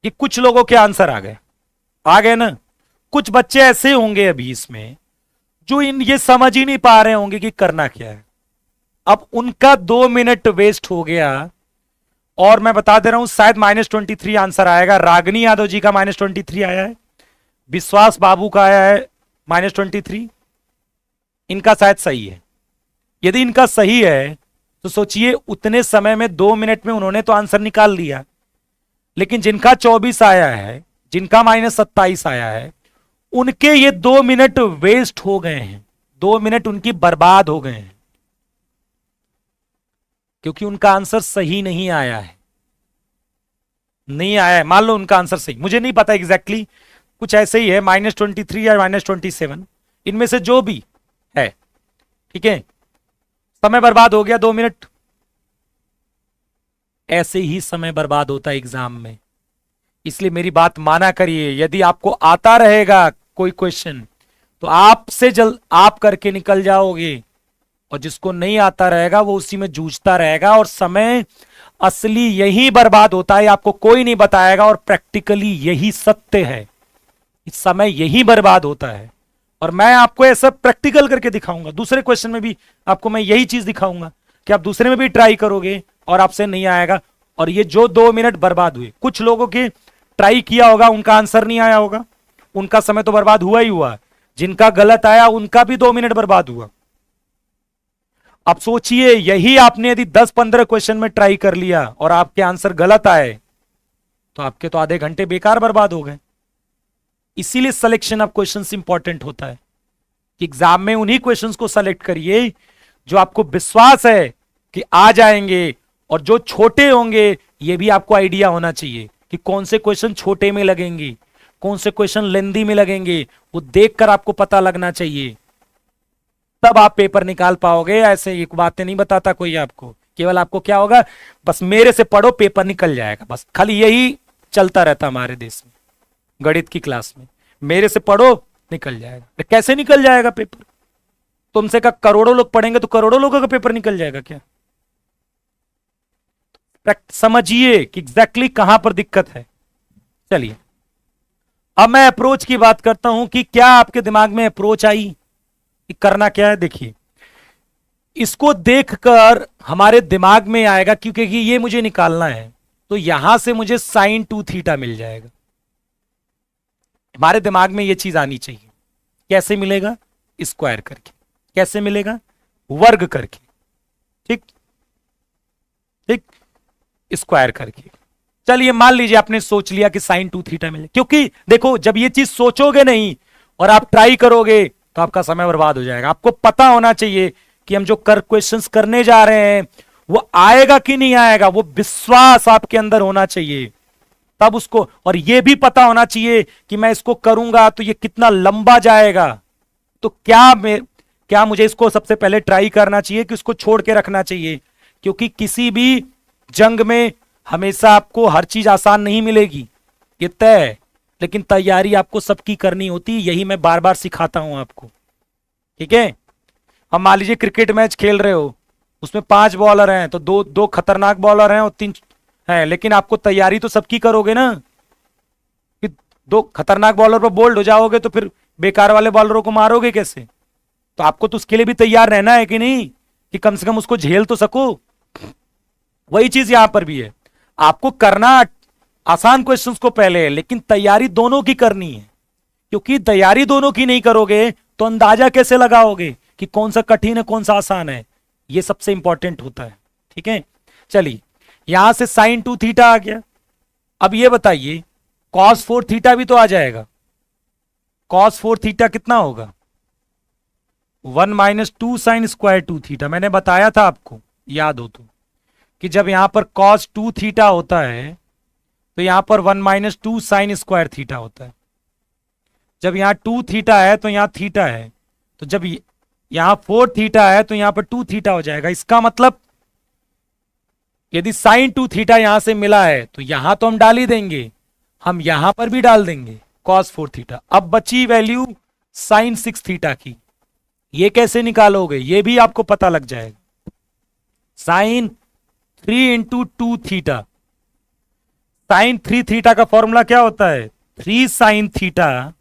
कि कुछ लोगों के आंसर आ गए ना। कुछ बच्चे ऐसे होंगे अभी इसमें जो ये समझ ही नहीं पा रहे होंगे कि करना क्या है। अब उनका 2 मिनट वेस्ट हो गया। और मैं बता दे रहा हूं शायद -23 आंसर आएगा। रागिनी यादव जी का -23 आया है, विश्वास बाबू का आया है -23। इनका शायद सही है। यदि इनका सही है तो सोचिए उतने समय में 2 मिनट में उन्होंने तो आंसर निकाल लिया। लेकिन जिनका 24 आया है, जिनका -27 आया है, उनके ये 2 मिनट वेस्ट हो गए हैं। 2 मिनट उनकी बर्बाद हो गए हैं क्योंकि उनका आंसर सही नहीं आया है। नहीं आया है, मान लो उनका आंसर सही, मुझे नहीं पता एग्जैक्टली कुछ ऐसे ही है, -23 या -27, इनमें से जो भी है। ठीक है, समय बर्बाद हो गया 2 मिनट। ऐसे ही समय बर्बाद होता है एग्जाम में। इसलिए मेरी बात माना करिए, यदि आपको आता रहेगा कोई क्वेश्चन तो आपसे जल्द आप करके निकल जाओगे, और जिसको नहीं आता रहेगा वो उसी में जूझता रहेगा। और समय असली यही बर्बाद होता है, आपको कोई नहीं बताएगा, और प्रैक्टिकली यही सत्य है। इस समय यही बर्बाद होता है, और मैं आपको ऐसा प्रैक्टिकल करके दिखाऊंगा। दूसरे क्वेश्चन में भी आपको मैं यही चीज दिखाऊंगा कि आप दूसरे में भी ट्राई करोगे और आपसे नहीं आएगा। और ये जो 2 मिनट बर्बाद हुए, कुछ लोगों के ट्राई किया होगा, उनका आंसर नहीं आया होगा, उनका समय तो बर्बाद हुआ ही हुआ। जिनका गलत आया उनका भी 2 मिनट बर्बाद हुआ। अब सोचिए यही आपने यदि 10-15 क्वेश्चन में ट्राई कर लिया और आपके आंसर गलत आए तो आपके तो आधे घंटे बेकार बर्बाद हो गए। इसीलिए सिलेक्शन ऑफ क्वेश्चंस इंपॉर्टेंट होता है कि एग्जाम में उन्हीं क्वेश्चंस को सेलेक्ट करिए जो आपको विश्वास है कि आ जाएंगे, और जो छोटे होंगे ये भी आपको आइडिया होना चाहिए कि कौन से क्वेश्चन छोटे में लगेंगे, कौन से क्वेश्चन लेंदी में लगेंगे, वो देखकर आपको पता लगना चाहिए। तब आप पेपर निकाल पाओगे। ऐसे एक बातें नहीं बताता कोई आपको, केवल आपको क्या होगा, बस मेरे से पढ़ो पेपर निकल जाएगा, बस खाली यही चलता रहता हमारे देश में। गणित की क्लास में मेरे से पढ़ो निकल जाएगा। तो कैसे निकल जाएगा पेपर? तुमसे का करोड़ों लोग पढ़ेंगे तो करोड़ों लोगों का पेपर निकल जाएगा क्या? समझिए कि एग्जैक्टली कहां पर दिक्कत है। चलिए अब मैं अप्रोच की बात करता हूं कि क्या आपके दिमाग में अप्रोच आई कि करना क्या है। देखिए इसको देखकर हमारे दिमाग में आएगा क्योंकि ये मुझे निकालना है, तो यहां से मुझे sin2θ मिल जाएगा। हमारे दिमाग में ये चीज आनी चाहिए। कैसे मिलेगा? स्क्वायर करके। कैसे मिलेगा? वर्ग करके। ठीक ठीक, स्क्वायर करके। चलिए मान लीजिए आपने सोच लिया कि sin2θ मिले, क्योंकि देखो जब ये चीज सोचोगे नहीं और आप ट्राई करोगे तो आपका समय बर्बाद हो जाएगा। आपको पता होना चाहिए कि हम जो क्वेश्चंस करने जा रहे हैं वो आएगा कि नहीं आएगा, वो विश्वास आपके अंदर होना चाहिए तब उसको। और ये भी पता होना चाहिए कि मैं इसको करूंगा तो ये कितना लंबा जाएगा, तो क्या मुझे इसको सबसे पहले ट्राई करना चाहिए कि उसको छोड़ के रखना चाहिए। क्योंकि किसी भी जंग में हमेशा आपको हर चीज आसान नहीं मिलेगी, ये तय है, लेकिन तैयारी आपको सबकी करनी होती है। यही मैं बार बार सिखाता हूं आपको। ठीक है, अब मान लीजिए क्रिकेट मैच खेल रहे हो, उसमें 5 बॉलर हैं तो दो खतरनाक बॉलर हैं और 3 हैं, लेकिन आपको तैयारी तो सबकी करोगे ना। कि 2 खतरनाक बॉलर पर बोल्ड हो जाओगे तो फिर बेकार वाले बॉलरों को मारोगे कैसे? तो आपको तो उसके लिए भी तैयार रहना है कि नहीं, कि कम से कम उसको झेल तो सको। वही चीज यहां पर भी है, आपको करना आसान क्वेश्चंस को पहले है, लेकिन तैयारी दोनों की करनी है। क्योंकि तैयारी दोनों की नहीं करोगे तो अंदाजा कैसे लगाओगे कि कौन सा कठिन है कौन सा आसान है? ये सबसे इंपॉर्टेंट होता है। ठीक है, चलिए यहां से sin2θ आ गया। अब ये बताइए cos4θ भी तो आ जाएगा। cos4θ कितना होगा? 1 - 2 sin²2θ। मैंने बताया था आपको, याद हो तो, कि जब यहां पर cos2θ होता है तो यहां पर 1 - 2 sin² होता है। जब यहां 2θ है तो यहां थीटा है, तो जब यहां 4θ है तो यहां पर 2θ हो जाएगा। इसका मतलब यदि sin2θ यहां से मिला है तो यहां तो हम डाल ही देंगे, हम यहां पर भी डाल देंगे cos4θ। अब बची वैल्यू sin6θ की, ये कैसे निकालोगे, ये भी आपको पता लग जाएगा। साइन 3 × 2 थीटा, साइन 3 थीटा का फॉर्मूला क्या होता है, 3 sin थीटा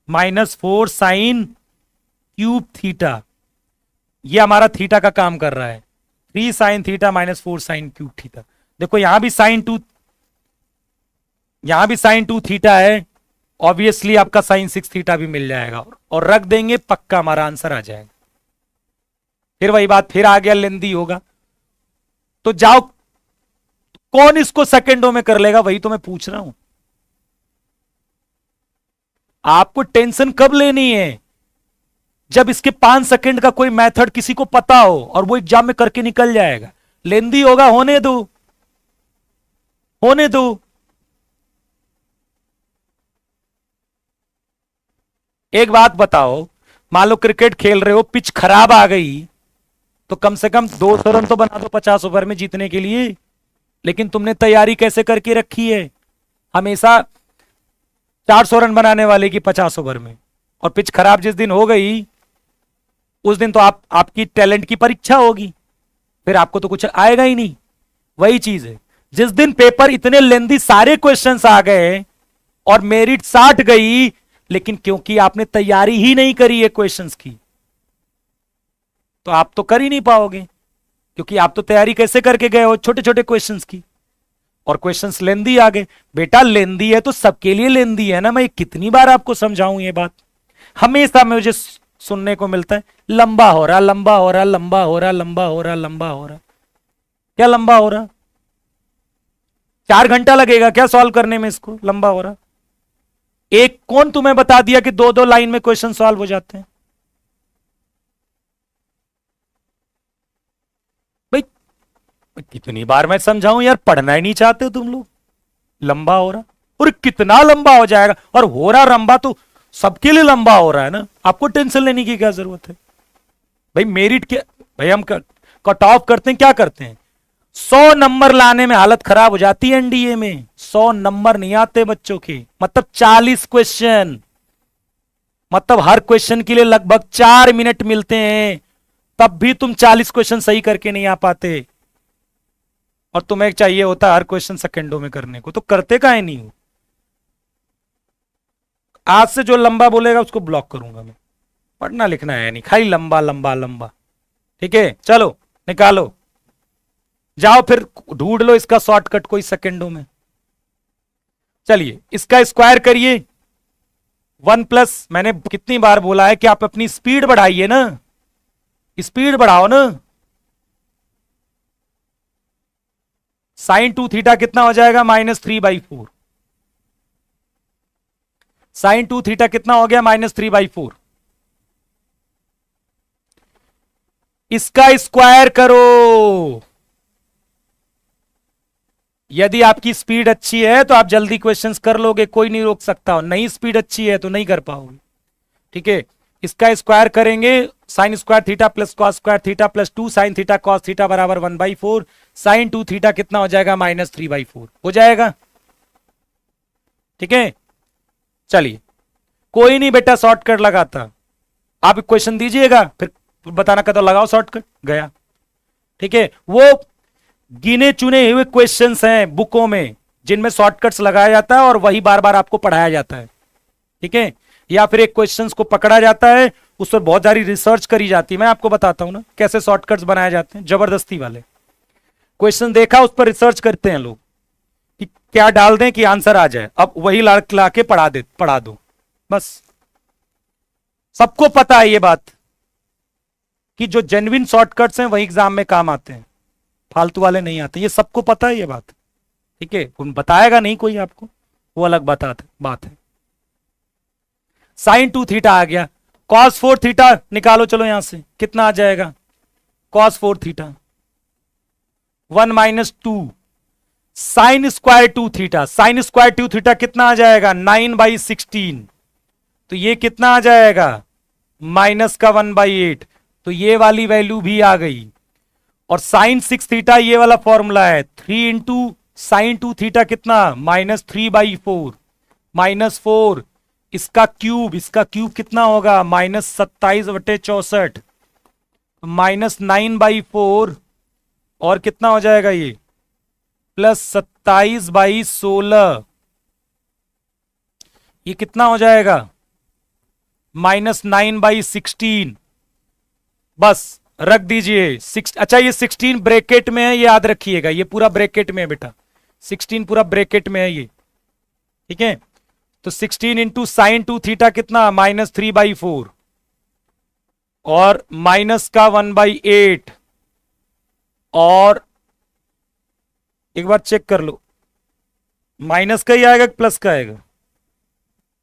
-4 sin³ थीटा। ये हमारा थीटा का काम कर रहा है, 3 sin थीटा -4 sin³थीटा। देखो यहां भी sin2 थीटा है, ऑब्वियसली आपका sin6 थीटा भी मिल जाएगा, और रख देंगे, पक्का हमारा आंसर आ जाएगा। फिर वही बात, फिर आ गया लेंदी होगा, तो जाओ, कौन इसको सेकंडों में कर लेगा, वही तो मैं पूछ रहा हूं। आपको टेंशन कब लेनी है, जब इसके 5 सेकंड का कोई मेथड किसी को पता हो और वो एग्जाम में करके निकल जाएगा। लेंदी होगा, होने दो, होने दो। एक बात बताओ, मान लो क्रिकेट खेल रहे हो, पिच खराब आ गई, तो कम से कम 200 रन तो बना दो 50 ओवर में जीतने के लिए। लेकिन तुमने तैयारी कैसे करके रखी है, हमेशा 400 रन बनाने वाले की 50 ओवर में, और पिच खराब जिस दिन हो गई, उस दिन तो आपकी टैलेंट की परीक्षा होगी, फिर आपको तो कुछ आएगा ही नहीं। वही चीज है, जिस दिन पेपर इतने लेंदी सारे क्वेश्चंस आ गए और मेरिट 60 गई, लेकिन क्योंकि आपने तैयारी ही नहीं करी है क्वेश्चंस की, तो आप तो कर ही नहीं पाओगे, क्योंकि आप तो तैयारी कैसे करके गए हो, छोटे छोटे क्वेश्चंस की, और क्वेश्चंस लेंदी आ गए। बेटा लेंदी है तो सबके लिए लेंदी है ना, मैं कितनी बार आपको समझाऊं ये बात, हमेशा मुझे सुनने को मिलता है लंबा हो रहा, लंबा हो रहा, लंबा हो रहा, लंबा हो रहा, लंबा हो रहा। क्या लंबा हो रहा, 4 घंटा लगेगा क्या सॉल्व करने में इसको, लंबा हो रहा। एक कौन तुम्हें बता दिया कि 2-2 लाइन में क्वेश्चन सॉल्व हो जाते हैं भाई, कितनी बार मैं समझाऊं यार, पढ़ना ही नहीं चाहते तुम लोग। लंबा हो रहा, और कितना लंबा हो जाएगा, और हो रहा लंबा तो सबके लिए लंबा हो रहा है ना, आपको टेंशन लेने की क्या जरूरत है भाई। मेरिट क्या भाई, हम कट ऑफ करते हैं, क्या करते हैं, 100 नंबर लाने में हालत खराब हो जाती है एनडीए में। 100 नंबर नहीं आते बच्चों के, मतलब 40 क्वेश्चन, मतलब हर क्वेश्चन के लिए लगभग 4 मिनट मिलते हैं, तब भी तुम 40 क्वेश्चन सही करके नहीं आ पाते, और तुम्हें चाहिए होता हर क्वेश्चन सेकंडों में करने को, तो करते काहे नहीं हो। आज से जो लंबा बोलेगा उसको ब्लॉक करूंगा मैं, पढ़ना लिखना है नहीं, खाली लंबा लंबा लंबा। ठीक है, चलो निकालो, जाओ फिर ढूंढ लो इसका शॉर्टकट कोई सेकंडों में। चलिए इसका स्क्वायर करिए, 1+, मैंने कितनी बार बोला है कि आप अपनी स्पीड बढ़ाइए ना, स्पीड बढ़ाओ ना। sin2 थीटा कितना हो जाएगा, -3/4। sin2 थीटा कितना हो गया, -3/4। इसका स्क्वायर करो। यदि आपकी स्पीड अच्छी है तो आप जल्दी क्वेश्चंस कर लोगे, कोई नहीं रोक सकता हो, नहीं स्पीड अच्छी है तो नहीं कर पाओगे। ठीक है, इसका स्क्वायर करेंगे, sin²थीटा प्लस cos²थीटा plus 2 sin theta cos theta बराबर 1/4। sin2 थीटा कितना हो जाएगा, -3/4 हो जाएगा। ठीक है, चलिए कोई नहीं बेटा शॉर्टकट लगाता, आप क्वेश्चन दीजिएगा फिर बताना कदम लगाओ शॉर्टकट गया। ठीक है, वो गिने चुने हुए क्वेश्चंस हैं बुकों में जिनमें शॉर्टकट्स लगाया जाता है और वही बार बार आपको पढ़ाया जाता है। ठीक है, या फिर एक क्वेश्चंस को पकड़ा जाता है, उस पर बहुत सारी रिसर्च करी जाती है, मैं आपको बताता हूं ना कैसे शॉर्टकट्स बनाए जाते हैं, जबरदस्ती वाले। क्वेश्चन देखा, उस पर रिसर्च करते हैं लोग कि क्या डाल दें कि आंसर आ जाए, अब वही ला के पढ़ा दो बस। सबको पता है ये बात कि जो जेन्युइन शॉर्टकट्स हैं वही एग्जाम में काम आते हैं, फालतू वाले नहीं आते, ये सबको पता है ये बात। ठीक है, बताएगा नहीं कोई आपको, वो अलग बात है। sin2 थीटा आ गया, cos4 थीटा निकालो, चलो यहां से कितना आ जाएगा, cos4 theta 1 - 2 sin²2 theta, sin²2 theta कितना आ जाएगा, 9/16। तो ये कितना आ जाएगा, -1/8। तो ये वाली वैल्यू भी आ गई। और sin6 थीटा ये वाला फॉर्मूला है, 3 × sin2 थीटा कितना, -3/4 -4 इसका क्यूब कितना होगा, -27/64, -9/4, और कितना हो जाएगा ये, +27/16, ये कितना हो जाएगा, -9/16। बस रख दीजिए अच्छा ये 16 ब्रैकेट में है, ये याद रखिएगा, ये पूरा ब्रैकेट में है बेटा, 16 पूरा ब्रैकेट में है ये, ठीक है। तो 16 इंटू sin2θ कितना, -3/4, और माइनस का 1/8, और एक बार चेक कर लो, माइनस का ही आएगा कि प्लस का आएगा,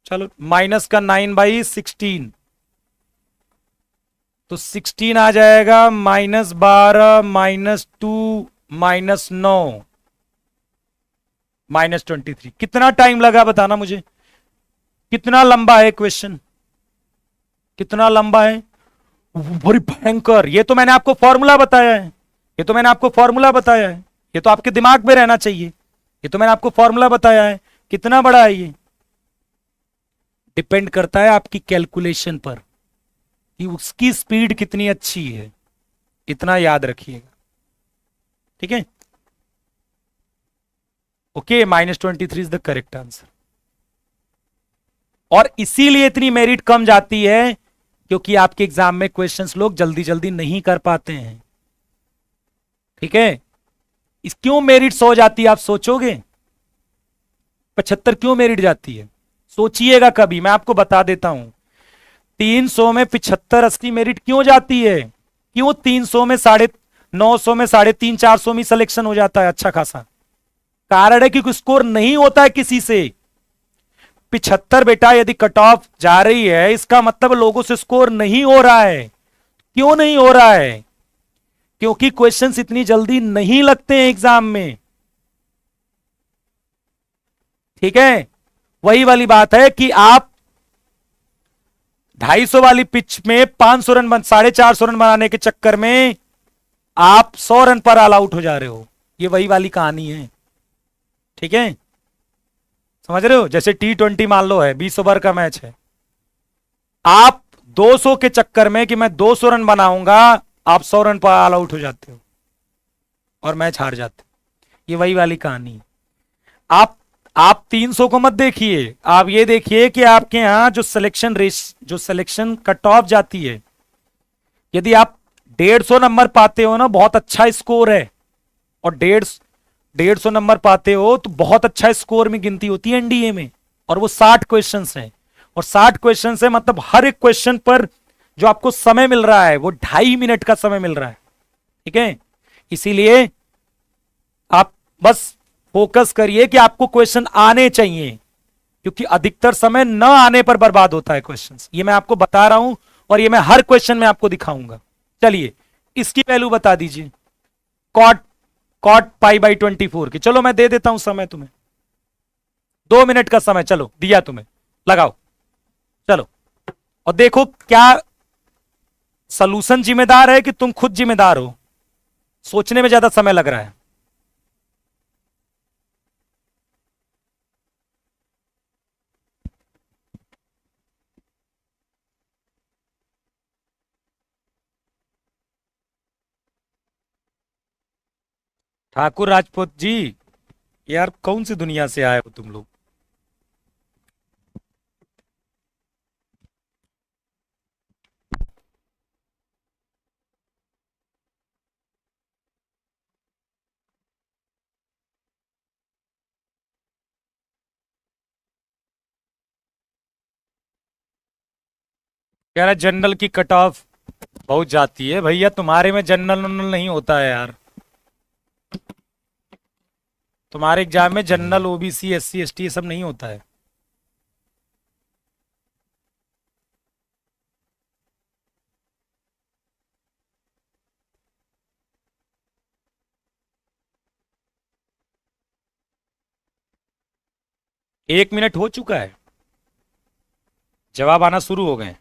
चलो माइनस का 9/16, तो 16 आ जाएगा, -12, -2, -9, -23। कितना टाइम लगा बताना मुझे, कितना लंबा है क्वेश्चन, कितना लंबा है, बड़ी भयंकर। ये तो मैंने आपको फॉर्मूला बताया है, ये तो मैंने आपको फॉर्मूला बताया है, ये तो आपके दिमाग में रहना चाहिए, ये तो मैंने आपको फॉर्मूला बताया है। कितना बड़ा है ये, डिपेंड करता है आपकी कैलकुलेशन पर कि उसकी स्पीड कितनी अच्छी है, इतना याद रखिएगा, ठीक है। Okay, -23 is the correct answer. और इसीलिए इतनी मेरिट कम जाती है क्योंकि आपके एग्जाम में क्वेश्चंस लोग जल्दी जल्दी नहीं कर पाते हैं, ठीक है। इस क्यों मेरिट 100 जाती है आप सोचोगे, 75 क्यों मेरिट जाती है, सोचिएगा कभी, मैं आपको बता देता हूं। 300 में 75 80 मेरिट क्यों जाती है, क्यों 300 में 950 में 350 400 में सिलेक्शन हो जाता है अच्छा खासा, कारण है क्योंकि स्कोर नहीं होता है किसी से। 75 बेटा यदि कट ऑफ जा रही है, इसका मतलब लोगों से स्कोर नहीं हो रहा है। क्यों नहीं हो रहा है, क्योंकि क्वेश्चंस इतनी जल्दी नहीं लगते हैं एग्जाम में, ठीक है। वही वाली बात है कि आप 250 वाली पिच में 500 रन 450 रन बनाने के चक्कर में आप 100 रन पर ऑल आउट हो जा रहे हो, ये वही वाली कहानी है, ठीक है। समझ रहे हो, जैसे T20 मान लो है, 20 ओवर का मैच है, आप 200 के चक्कर में कि मैं 200 रन बनाऊंगा, आप 100 रन पर ऑल आउट हो जाते हो और मैच हार जाते हो, ये वही वाली कहानी। आप 300 को मत देखिए, आप ये देखिए कि आपके यहां जो सिलेक्शन कट ऑफ जाती है, यदि आप 150 नंबर पाते हो ना, बहुत अच्छा स्कोर है, और 150 नंबर पाते हो तो बहुत अच्छा स्कोर में गिनती होती है एनडीए में, और वो 60 क्वेश्चन हैं, और 60 क्वेश्चन है मतलब हर एक क्वेश्चन पर जो आपको समय मिल रहा है वो 2.5 मिनट का समय मिल रहा है, ठीक है। इसीलिए आप बस फोकस करिए कि आपको क्वेश्चन आने चाहिए, क्योंकि अधिकतर समय न आने पर बर्बाद होता है क्वेश्चन, ये मैं आपको बता रहा हूं, और ये मैं हर क्वेश्चन में आपको दिखाऊंगा। चलिए इसकी वैल्यू बता दीजिए, कॉट कॉट π/24 की, चलो मैं दे देता हूं समय तुम्हें, 2 मिनट का समय, चलो दिया तुम्हें, लगाओ, चलो। और देखो क्या सॉल्यूशन जिम्मेदार है कि तुम खुद जिम्मेदार हो, सोचने में ज्यादा समय लग रहा है। ठाकुर राजपूत जी, यार कौन सी दुनिया से आए हो तुम लोग। कह रहा जनरल की कट ऑफ बहुत जाती है, भैया तुम्हारे में जनरल नहीं होता है यार, तुम्हारे एग्जाम में जनरल ओबीसी एससी एसटी ये सब नहीं होता है। एक मिनट हो चुका है, जवाब आना शुरू हो गए।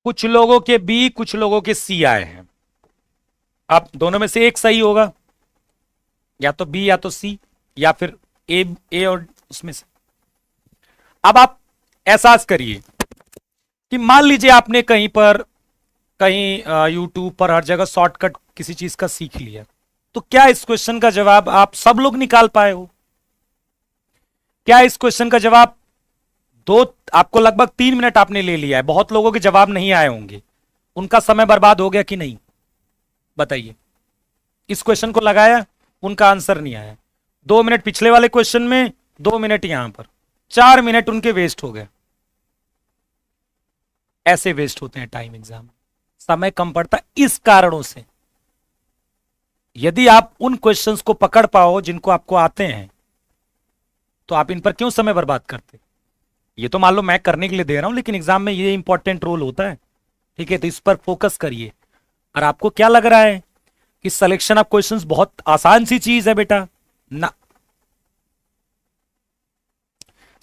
कुछ लोगों के बी, कुछ लोगों के सी आए हैं। अब दोनों में से एक सही होगा, या तो बी या तो सी, या फिर ए और उसमें से। अब आप एहसास करिए कि मान लीजिए आपने कहीं पर, कहीं यूट्यूब पर हर जगह शॉर्टकट किसी चीज का सीख लिया, तो क्या इस क्वेश्चन का जवाब आप सब लोग निकाल पाए हो? क्या इस क्वेश्चन का जवाब दो, आपको लगभग 3 मिनट आपने ले लिया है, बहुत लोगों के जवाब नहीं आए होंगे, उनका समय बर्बाद हो गया कि नहीं? बताइए। इस क्वेश्चन को लगाया, उनका आंसर नहीं आया, 2 मिनट पिछले वाले क्वेश्चन में, 2 मिनट यहां पर, 4 मिनट उनके वेस्ट हो गए। ऐसे वेस्ट होते हैं टाइम एग्जाम, समय कम पड़ता इस कारणों से। यदि आप उन क्वेश्चंस को पकड़ पाओ जिनको आपको आते हैं, तो आप इन पर क्यों समय बर्बाद करते? ये तो मान लो मैं करने के लिए दे रहा हूं, लेकिन एग्जाम में ये इंपॉर्टेंट रोल होता है। ठीक है, तो इस पर फोकस करिए। और आपको क्या लग रहा है कि सिलेक्शन ऑफ क्वेश्चंस बहुत आसान सी चीज है बेटा? ना,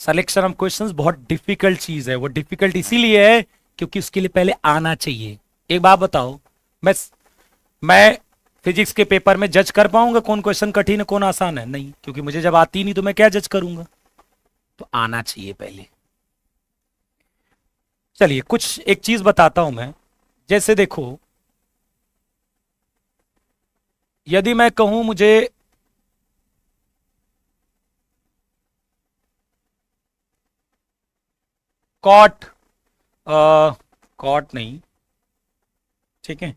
सिलेक्शन ऑफ क्वेश्चंस बहुत डिफिकल्ट चीज है। वो डिफिकल्ट इसीलिए है क्योंकि उसके लिए पहले आना चाहिए। एक बात बताओ, मैं फिजिक्स के पेपर में जज कर पाऊंगा कौन क्वेश्चन कठिन है कौन आसान है? नहीं, क्योंकि मुझे जब आती नहीं तो मैं क्या जज करूंगा? तो आना चाहिए पहले। चलिए कुछ एक चीज बताता हूं मैं। जैसे देखो, यदि मैं कहूं मुझे कॉट, कॉट नहीं, ठीक है,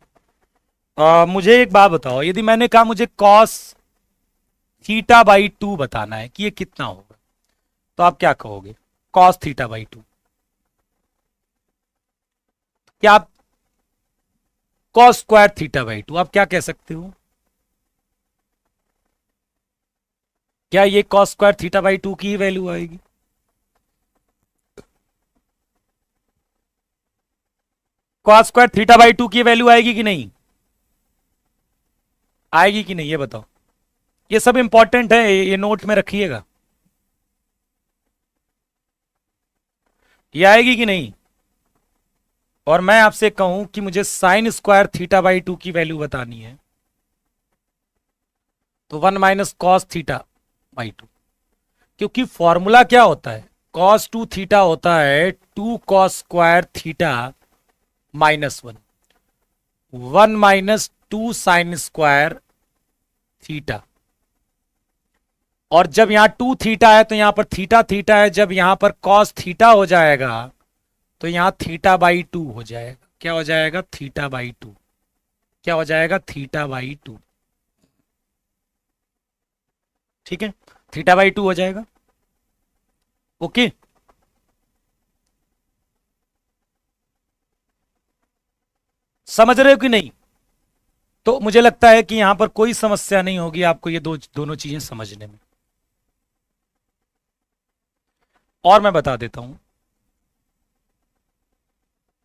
मुझे एक बात बताओ, यदि मैंने कहा मुझे कॉस थीटा बाई 2 बताना है कि ये कितना होगा, तो आप क्या कहोगे? Cos theta by 2। क्या आप कॉस स्क्वायर थीटा बाई 2 आप क्या कह सकते हो? क्या ये कॉस स्क्वायर थीटा बाई 2 की ही वैल्यू आएगी? कॉस स्क्वायर थीटा बाई 2 की वैल्यू आएगी कि नहीं? आएगी कि नहीं ये बताओ। ये सब इंपॉर्टेंट है, ये नोट में रखिएगा। ये आएगी कि नहीं? और मैं आपसे कहूं कि मुझे साइन स्क्वायर थीटा बाई 2 की वैल्यू बतानी है, तो 1 माइनस कॉस थीटा बाई 2। क्योंकि फॉर्मूला क्या होता है? कॉस 2 थीटा होता है 2 cos square theta minus 1, 1 minus 2 sine square theta. और जब यहां 2 थीटा है तो यहां पर थीटा थीटा है, जब यहां पर कॉस थीटा हो जाएगा तो यहां थीटा बाई 2 हो जाएगा। क्या हो जाएगा? Theta by 2। क्या हो जाएगा? Theta by 2। ठीक है, थीटा बाई 2 हो जाएगा। ओके, समझ रहे हो कि नहीं? तो मुझे लगता है कि यहां पर कोई समस्या नहीं होगी आपको ये दोनों चीजें समझने में। और मैं बता देता हूं,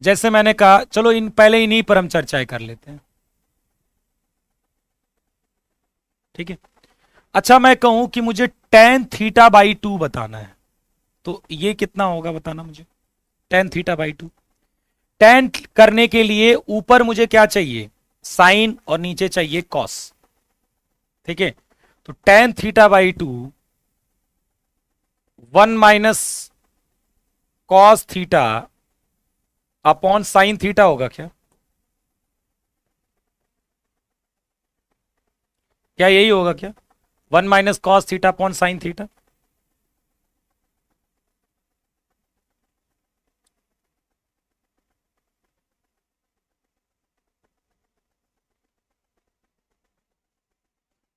जैसे मैंने कहा, चलो इन पहले इन्हीं पर हम चर्चाएं कर लेते हैं। ठीक है, अच्छा मैं कहूं कि मुझे टेन थीटा बाई 2 बताना है, तो ये कितना होगा बताना मुझे? Tan theta by 2। टेन करने के लिए ऊपर मुझे क्या चाहिए? साइन, और नीचे चाहिए कॉस। ठीक है, तो tan theta by 2 1 minus cos theta upon sine theta होगा क्या? क्या यही होगा क्या? 1 minus cos theta upon sine theta.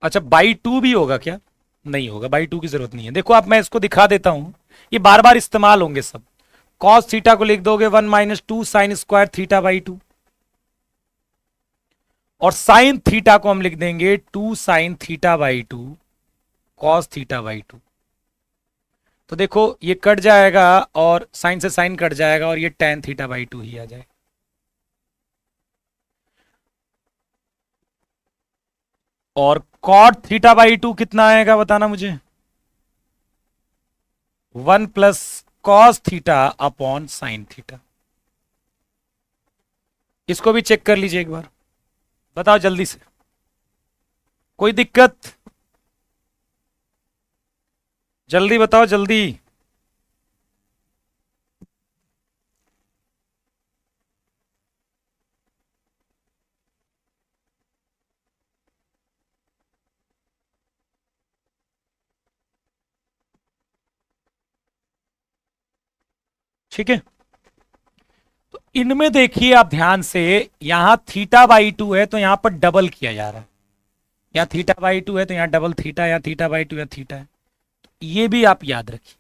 अच्छा, बाई 2 भी होगा क्या? नहीं होगा, बाई 2 की जरूरत नहीं है। देखो अब मैं इसको दिखा देता हूं, ये बार बार इस्तेमाल होंगे सब। कॉस थीटा को लिख दोगे 1 minus 2 sine square theta by 2, और साइन थीटा को हम लिख देंगे 2 sine theta by 2 cos theta by 2। तो देखो ये कट जाएगा और साइन से साइन कट जाएगा और ये टेन थीटा बाई 2 ही आ जाएगा। और कॉट थीटा बाई 2 कितना आएगा बताना मुझे? 1 plus cos theta upon sine theta. इसको भी चेक कर लीजिए एक बार, बताओ जल्दी से, कोई दिक्कत? जल्दी बताओ जल्दी। ठीक है, तो इनमें देखिए आप ध्यान से, यहां थीटा बाई टू है तो यहां पर डबल किया जा रहा है, यहाँ थीटा बाई टू है तो यहाँ डबल थीटा, यहाँ थीटा बाई टू, यहाँ थीटा है, ये भी आप याद रखिए।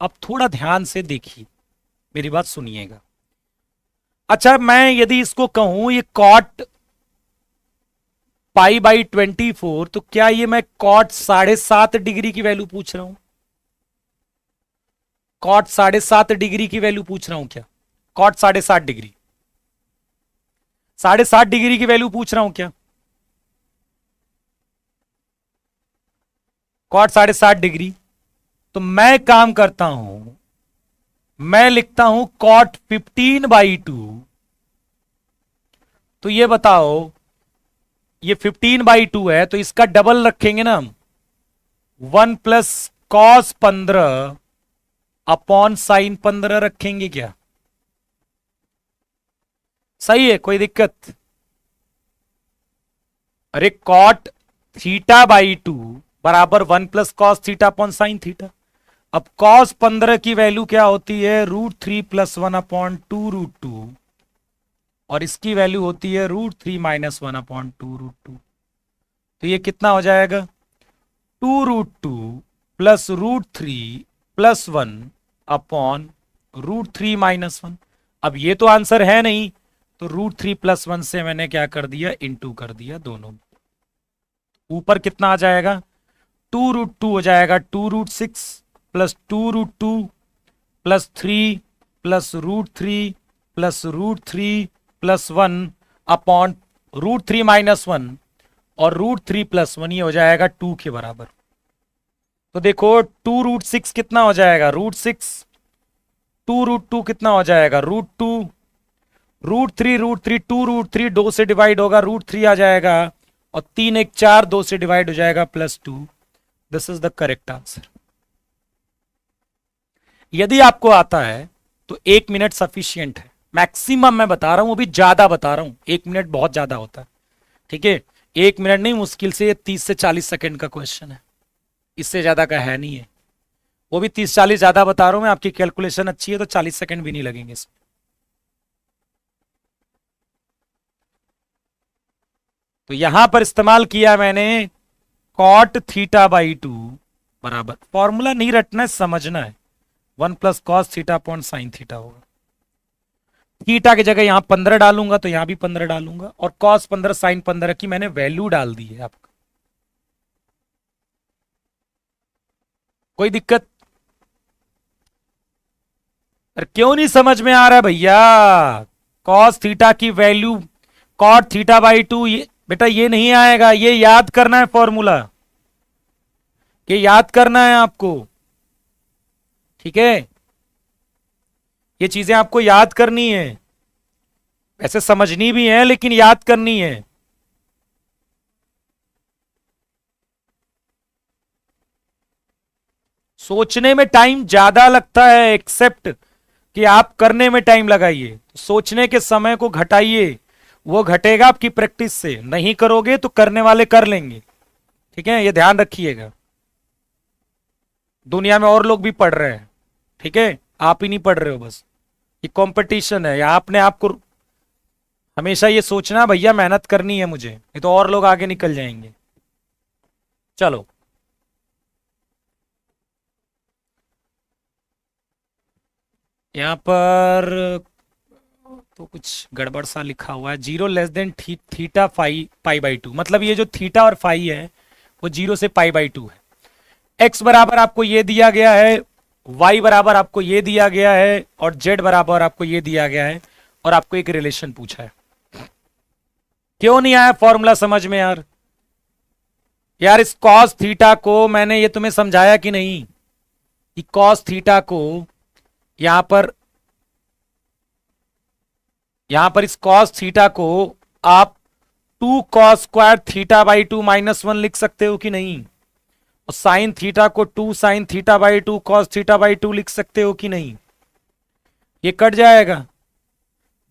अब थोड़ा ध्यान से देखिए, मेरी बात सुनिएगा। अच्छा, मैं यदि इसको कहूं ये कॉट पाई बाई 24, तो क्या ये मैं कॉट 7.5 डिग्री की वैल्यू पूछ रहा हूं? कॉट 7.5 डिग्री की वैल्यू पूछ रहा हूं क्या? कॉट 7.5 डिग्री, 7.5 डिग्री की वैल्यू पूछ रहा हूं क्या? कॉट 7.5 डिग्री, तो मैं काम करता हूं, मैं लिखता हूं कॉट 15/2। तो ये बताओ, ये 15/2 है तो इसका डबल रखेंगे ना हम, 1 + cos 15 अपॉन साइन 15 रखेंगे क्या? सही है, कोई दिक्कत? अरे कॉट θ/2 बराबर 1 + cos θ अपॉन साइन थीटा। अब cos 15 की वैल्यू क्या होती है? √3 + 1/2√2, और इसकी वैल्यू होती है √3 - 1/2√2। तो ये कितना हो जाएगा? 2√2 + √3 + 1 अपॉन √3 - 1। अब ये तो आंसर है नहीं, तो √3 + 1 से मैंने क्या कर दिया? इंटू कर दिया दोनों। ऊपर कितना आ जाएगा? 2√2 हो जाएगा 2√6 + 2√2 + 3 + √3 + √3 + 1 अपॉन √3 - 1, और √3 + 1 ये हो जाएगा 2 के बराबर। तो देखो 2√6 कितना हो जाएगा? √6, 2√2 कितना हो जाएगा? √2, √3 2√3 2 से डिवाइड होगा, √3 आ जाएगा, और 3 1 4 2 से डिवाइड हो जाएगा +2। This is the correct answer. यदि आपको आता है तो 1 मिनट सफिशियंट है, मैक्सिमम मैं बता रहा हूं, अभी ज्यादा बता रहा हूं, 1 मिनट बहुत ज्यादा होता है। ठीक है, 1 मिनट नहीं, मुश्किल से 30 से 40 सेकंड का क्वेश्चन है, इससे ज्यादा का है नहीं है। वो भी 30-40 ज्यादा बता रहा हूं मैं, आपकी कैलकुलेशन अच्छी है तो 40 सेकंड भी नहीं लगेंगे इसमें। तो यहां पर इस्तेमाल किया मैंने कॉट θ/2 बराबर, फॉर्मूला नहीं रटना है, समझना है, 1 + cos θ अपॉन साइन थीटा होगा। थीटा की जगह यहां 15 डालूंगा तो यहां भी 15 डालूंगा, और cos 15 साइन 15 की मैंने वैल्यू डाल दी है आपको। कोई दिक्कत? अरे क्यों नहीं समझ में आ रहा है भैया? cos थीटा की वैल्यू cot θ/2, ये बेटा ये नहीं आएगा, ये याद करना है फॉर्मूला, ये याद करना है आपको। ठीक है, ये चीजें आपको याद करनी है, ऐसे समझनी भी है लेकिन याद करनी है। सोचने में टाइम ज्यादा लगता है, एक्सेप्ट कि आप करने में टाइम लगाइए, सोचने के समय को घटाइए, वो घटेगा आपकी प्रैक्टिस से, नहीं करोगे तो करने वाले कर लेंगे। ठीक है, ये ध्यान रखिएगा, दुनिया में और लोग भी पढ़ रहे हैं, ठीक है, आप ही नहीं पढ़ रहे हो बस। ये कंपटीशन है, या आपने आपको हमेशा ये सोचना भैया मेहनत करनी है मुझे, नहीं तो और लोग आगे निकल जाएंगे। चलो, यहां पर तो कुछ गड़बड़ सा लिखा हुआ है, 0 लेस देन थीटा पाई/2, मतलब ये जो थीटा और फाई है वो 0 से पाई/2 है। एक्स बराबर आपको ये दिया गया है, वाई बराबर आपको ये दिया गया है, और जेड बराबर आपको ये दिया गया है, और आपको एक रिलेशन पूछा है। क्यों नहीं आया फॉर्मूला समझ में यार? यार इस कॉस थीटा को मैंने ये तुम्हें समझाया कि नहीं, कि कॉस थीटा को यहां पर यहां पर इस कॉस थीटा को आप 2 cos² θ/2 - 1 लिख सकते हो कि नहीं, और साइन थीटा को 2 sin θ/2 cos θ/2 लिख सकते हो कि नहीं। ये कट जाएगा,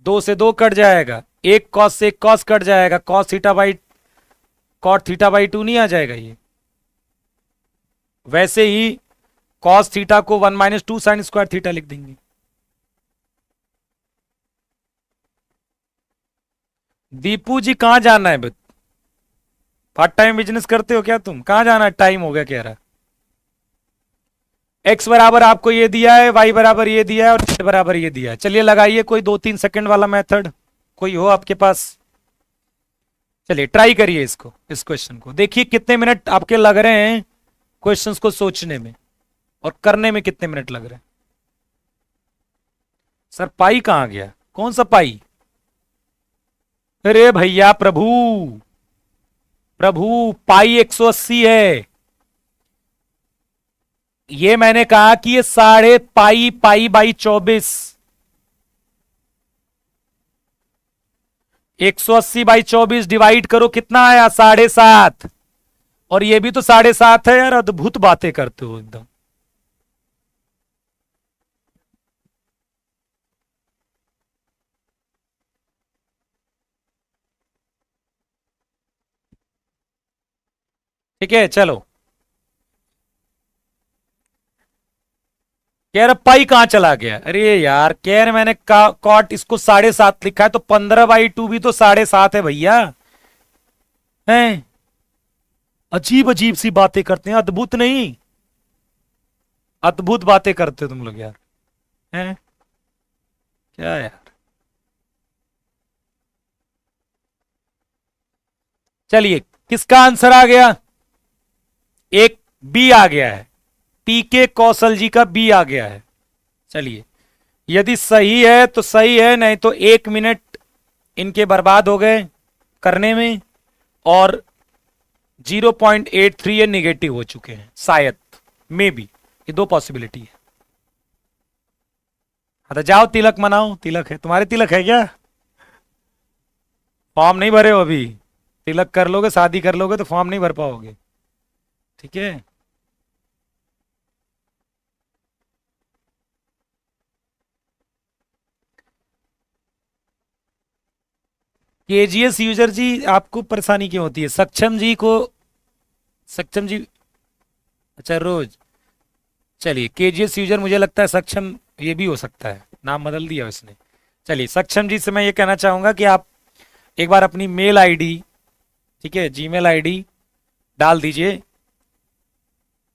2 से 2 कट जाएगा, एक कॉस से एक कॉस कट जाएगा, cos θ/cot θ/2 नहीं आ जाएगा ये। वैसे ही cos थीटा को 1 - 2 sin² लिख देंगे। दीपू जी कहां जाना है? पार्ट टाइम बिजनेस करते हो क्या तुम? कहां जाना है? टाइम हो गया कह रहा। एक्स बराबर आपको ये दिया है, वाई बराबर ये दिया है, और जेड बराबर ये दिया है। चलिए लगाइए कोई 2-3 सेकंड वाला मेथड, कोई हो आपके पास। चलिए ट्राई करिए इसको, इस क्वेश्चन को देखिए कितने मिनट आपके लग रहे हैं क्वेश्चंस को सोचने में, और करने में कितने मिनट लग रहे हैं। सर पाई कहां गया? कौन सा पाई? अरे भैया प्रभु, प्रभु पाई 180 है। ये मैंने कहा कि ये 1/2 पाई/24, 180/24 डिवाइड करो, कितना आया? 7.5। और ये भी तो 7.5 है यार। अद्भुत बातें करते हो एकदम। ठीक है चलो। कह रहा पाई कहां चला गया? अरे यार कह रहे मैंने कॉट इसको 7.5 लिखा है, तो 15/2 भी तो 7.5 है भैया। हैं, अजीब अजीब सी बातें करते हैं, अद्भुत नहीं, अद्भुत बातें करते हो तुम लोग यार। हैं क्या यार। चलिए किसका आंसर आ गया? एक बी आ गया है, टीके कौशल जी का बी आ गया है। चलिए यदि सही है तो सही है, नहीं तो 1 मिनट इनके बर्बाद हो गए करने में, और 0.83 ये निगेटिव हो चुके हैं शायद, मे बी। ये दो पॉसिबिलिटी है। हाँ तो जाओ तिलक मनाओ। तिलक है तुम्हारे? तिलक है क्या? फॉर्म नहीं भरे हो अभी? तिलक कर लोगे, शादी कर लोगे तो फॉर्म नहीं भर पाओगे। ठीक है। केजीएस यूजर जी आपको परेशानी क्यों होती है? सक्षम जी को, सक्षम जी, अच्छा रोज। चलिए केजीएस यूजर, मुझे लगता है सक्षम ये भी हो सकता है, नाम बदल दिया उसने। चलिए सक्षम जी से मैं ये कहना चाहूंगा कि आप एक बार अपनी मेल आईडी, ठीक है, जीमेल आईडी डाल दीजिए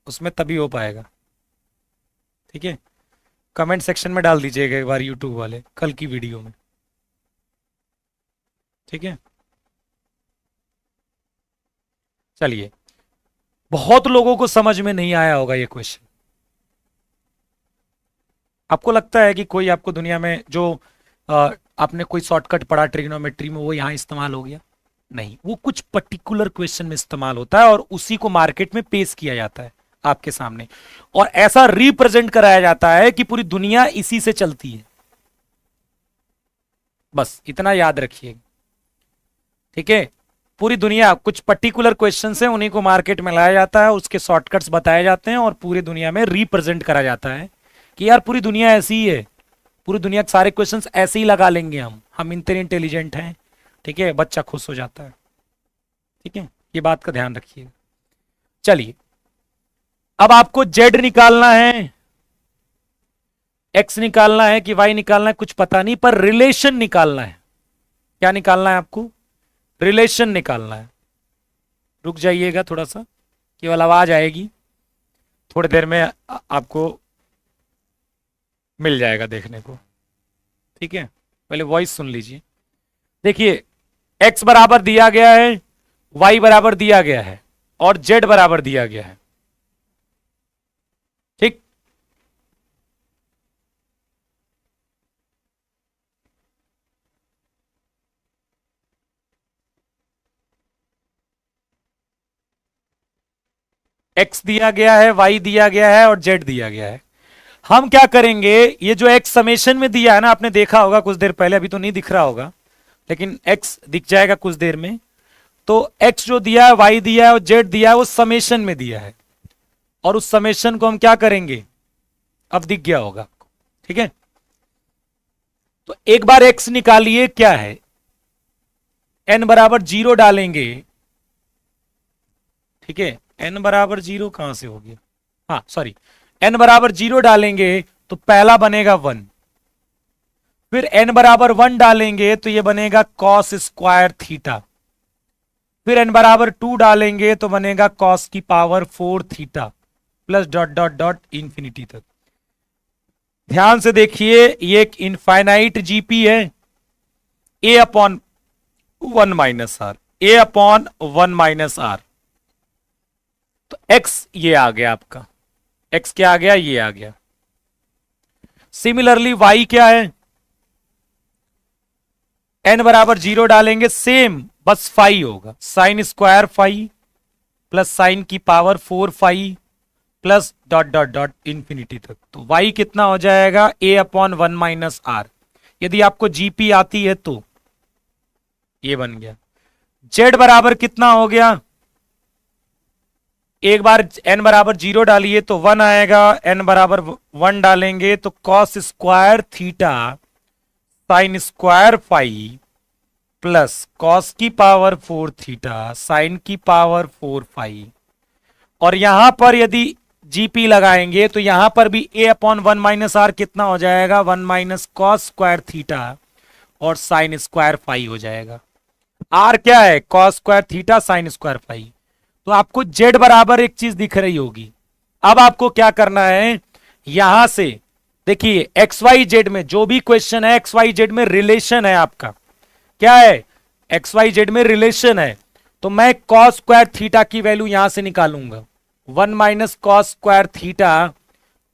उसमें, तभी हो पाएगा। ठीक है, कमेंट सेक्शन में डाल दीजिएगा एक बार यूट्यूब वाले, कल की वीडियो में। ठीक है। चलिए, बहुत लोगों को समझ में नहीं आया होगा ये क्वेश्चन। आपको लगता है कि कोई आपको दुनिया में जो आपने कोई शॉर्टकट पढ़ा ट्रिग्नोमेट्री में वो यहां इस्तेमाल हो गया? नहीं, वो कुछ पर्टिकुलर क्वेश्चन में इस्तेमाल होता है, और उसी को मार्केट में पेश किया जाता है आपके सामने, और ऐसा रिप्रेजेंट कराया जाता है कि पूरी दुनिया इसी से चलती है। बस इतना याद रखिए। ठीक है, पूरी दुनिया, कुछ पर्टिकुलर क्वेश्चन है उन्हीं को मार्केट में लाया जाता है, उसके शॉर्टकट्स बताए जाते हैं, और पूरी दुनिया में रिप्रेजेंट करा जाता है कि यार पूरी दुनिया ऐसी ही है, पूरी दुनिया के सारे क्वेश्चंस ऐसे ही लगा लेंगे हम इतने इंटेलिजेंट हैं। ठीक है, बच्चा खुश हो जाता है। ठीक है, ये बात का ध्यान रखिए। चलिए अब आपको जेड निकालना है, एक्स निकालना है कि वाई निकालना है कुछ पता नहीं, पर रिलेशन निकालना है। क्या निकालना है आपको? रिलेशन निकालना है। रुक जाइएगा थोड़ा सा, केवल आवाज आएगी, थोड़ी देर में आपको मिल जाएगा देखने को। ठीक है, पहले वॉइस सुन लीजिए। देखिए x बराबर दिया गया है, y बराबर दिया गया है, और z बराबर दिया गया है। ठीक, x दिया गया है, y दिया गया है, और z दिया गया है। हम क्या करेंगे, ये जो एक्स समेशन में दिया है ना, आपने देखा होगा कुछ देर पहले, अभी तो नहीं दिख रहा होगा लेकिन एक्स दिख जाएगा कुछ देर में। तो एक्स जो दिया है, वाई दिया है और जेड दिया है, वो समेशन में दिया है, और उस समेशन को हम क्या करेंगे, अब दिख गया होगा आपको, ठीक है। तो एक बार एक्स निकालिए, क्या है, एन बराबर 0 डालेंगे, ठीक है। एन बराबर 0 कहां से हो गया, हाँ सॉरी, एन बराबर 0 डालेंगे तो पहला बनेगा 1, फिर एन बराबर 1 डालेंगे तो ये बनेगा कॉस स्क्वायर थीटा, फिर एन बराबर 2 डालेंगे तो बनेगा कॉस की power 4 theta, plus dot dot dot infinity तक। ध्यान से देखिए, ये एक इनफाइनाइट जीपी है, A upon 1 minus R, A upon 1 minus R. तो एक्स ये आ गया आपका, एक्स क्या आ गया, ये आ गया। सिमिलरली वाई क्या है, एन बराबर 0 डालेंगे, सेम बस फाई होगा, sine square phi plus sine की power 4 phi plus dot dot dot infinity तक। तो वाई कितना हो जाएगा, ए अपॉन 1 माइनस आर। यदि आपको जीपी आती है तो ये बन गया। जेड बराबर कितना हो गया, एक बार एन बराबर 0 डालिए तो 1 आएगा, एन बराबर 1 डालेंगे तो cos square theta sine square phi plus cos की पावर 4 थीटा साइन की पावर 4 फाई। और यहां पर यदि जीपी लगाएंगे तो यहां पर भी ए अपॉन 1 माइनस आर कितना हो जाएगा, 1 माइनस कॉस स्क्वायर थीटा और साइन स्क्वायर फाई हो जाएगा। आर क्या है, cos square theta sine square phi. तो आपको जेड बराबर एक चीज दिख रही होगी। अब आपको क्या करना है, यहां से देखिए एक्स वाई जेड में जो भी क्वेश्चन है, एक्स वाई जेड में रिलेशन है आपका, क्या है, एक्स वाई जेड में रिलेशन है। तो मैं कॉस स्क्वायर थीटा की वैल्यू यहां से निकालूंगा, 1 माइनस कॉस स्क्वायर थीटा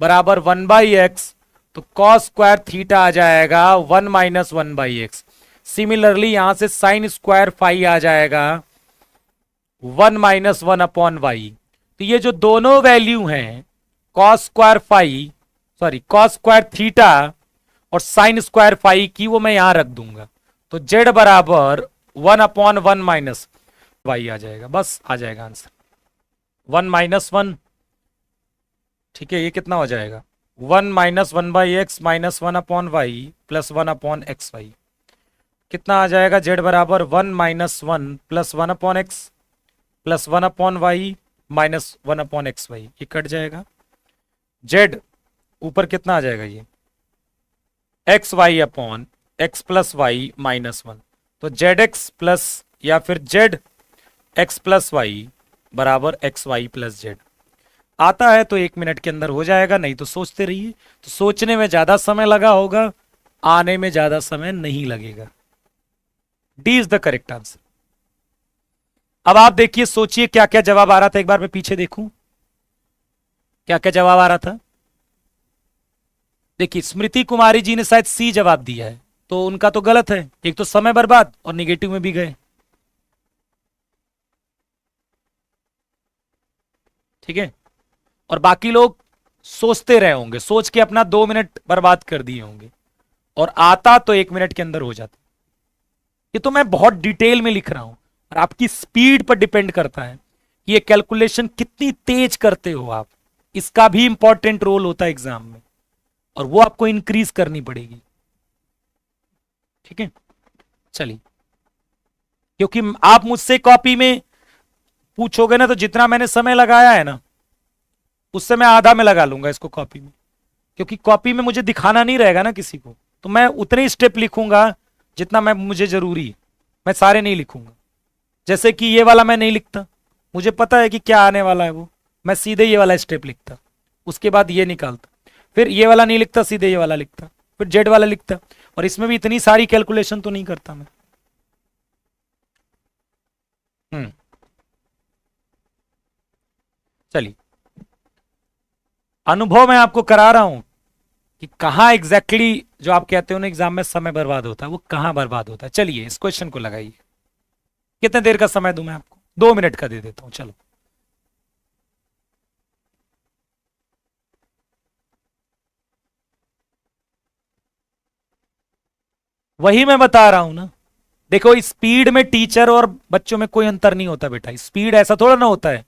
बराबर 1 बाई एक्स। तो कॉस स्क्वायर थीटा आ जाएगा 1 माइनस 1 बाई एक्स। सिमिलरली यहां से साइन स्क्वायर फाई आ जाएगा 1 माइनस 1 अपॉन वाई। तो ये जो दोनों वैल्यू हैं, cos square phi sorry cos square theta और साइन स्क्वायर फाई की, वो मैं यहां रख दूंगा। तो जेड बराबर 1 अपॉन 1 माइनस वाई आ जाएगा, बस आ जाएगा आंसर 1 माइनस 1, ठीक है। ये कितना हो जाएगा, 1 minus 1 by X minus 1 upon Y plus 1 upon X Y. कितना आ जाएगा, जेड बराबर 1 minus 1 plus 1 upon X plus 1 upon Y minus 1 upon X Y. ये कट जाएगा, जेड ऊपर कितना आ जाएगा, ये X Y upon X plus Y minus 1। तो जेड एक्स प्लस या फिर जेड एक्स प्लस वाई बराबर एक्स वाई प्लस जेड। आता है तो 1 मिनट के अंदर हो जाएगा, नहीं तो सोचते रहिए। तो सोचने में ज्यादा समय लगा होगा, आने में ज्यादा समय नहीं लगेगा। D is the correct answer. अब आप देखिए, सोचिए क्या क्या जवाब आ रहा था, एक बार मैं पीछे देखूं क्या क्या जवाब आ रहा था। देखिए स्मृति कुमारी जी ने शायद सी जवाब दिया है, तो उनका तो गलत है, एक तो समय बर्बाद और निगेटिव में भी गए, ठीक है। और बाकी लोग सोचते रहे होंगे, सोच के अपना 2 मिनट बर्बाद कर दिए होंगे, और आता तो 1 मिनट के अंदर हो जाता। ये तो मैं बहुत डिटेल में लिख रहा हूं, और आपकी स्पीड पर डिपेंड करता है कि ये कैलकुलेशन कितनी तेज करते हो आप। इसका भी इंपॉर्टेंट रोल होता है एग्जाम में, और वो आपको इंक्रीज करनी पड़ेगी, ठीक है। चलिए, क्योंकि आप मुझसे कॉपी में पूछोगे ना, तो जितना मैंने समय लगाया है ना, उससे मैं आधा में लगा लूंगा इसको कॉपी में, क्योंकि कॉपी में मुझे दिखाना नहीं रहेगा ना किसी को। तो मैं उतने ही स्टेप लिखूंगा जितना मैं मुझे जरूरी है, मैं सारे नहीं लिखूंगा। जैसे कि ये वाला मैं नहीं लिखता, मुझे पता है कि क्या आने वाला है, वो मैं सीधे ये वाला स्टेप लिखता, उसके बाद ये निकालता, फिर ये वाला नहीं लिखता, सीधे ये वाला लिखता, फिर जेड वाला लिखता। और इसमें भी इतनी सारी कैलकुलेशन तो नहीं करता मैं। चलिए, अनुभव मैं आपको करा रहा हूं कि कहां एग्जैक्टली जो आप कहते हो ना एग्जाम में समय बर्बाद होता है, वो कहां बर्बाद होता है। चलिए इस क्वेश्चन को लगाइए। कितने देर का समय दूं मैं आपको, 2 मिनट का दे देता हूं, चलो। वही मैं बता रहा हूं ना। देखो स्पीड में टीचर और बच्चों में कोई अंतर नहीं होता बेटा। स्पीड ऐसा थोड़ा ना होता है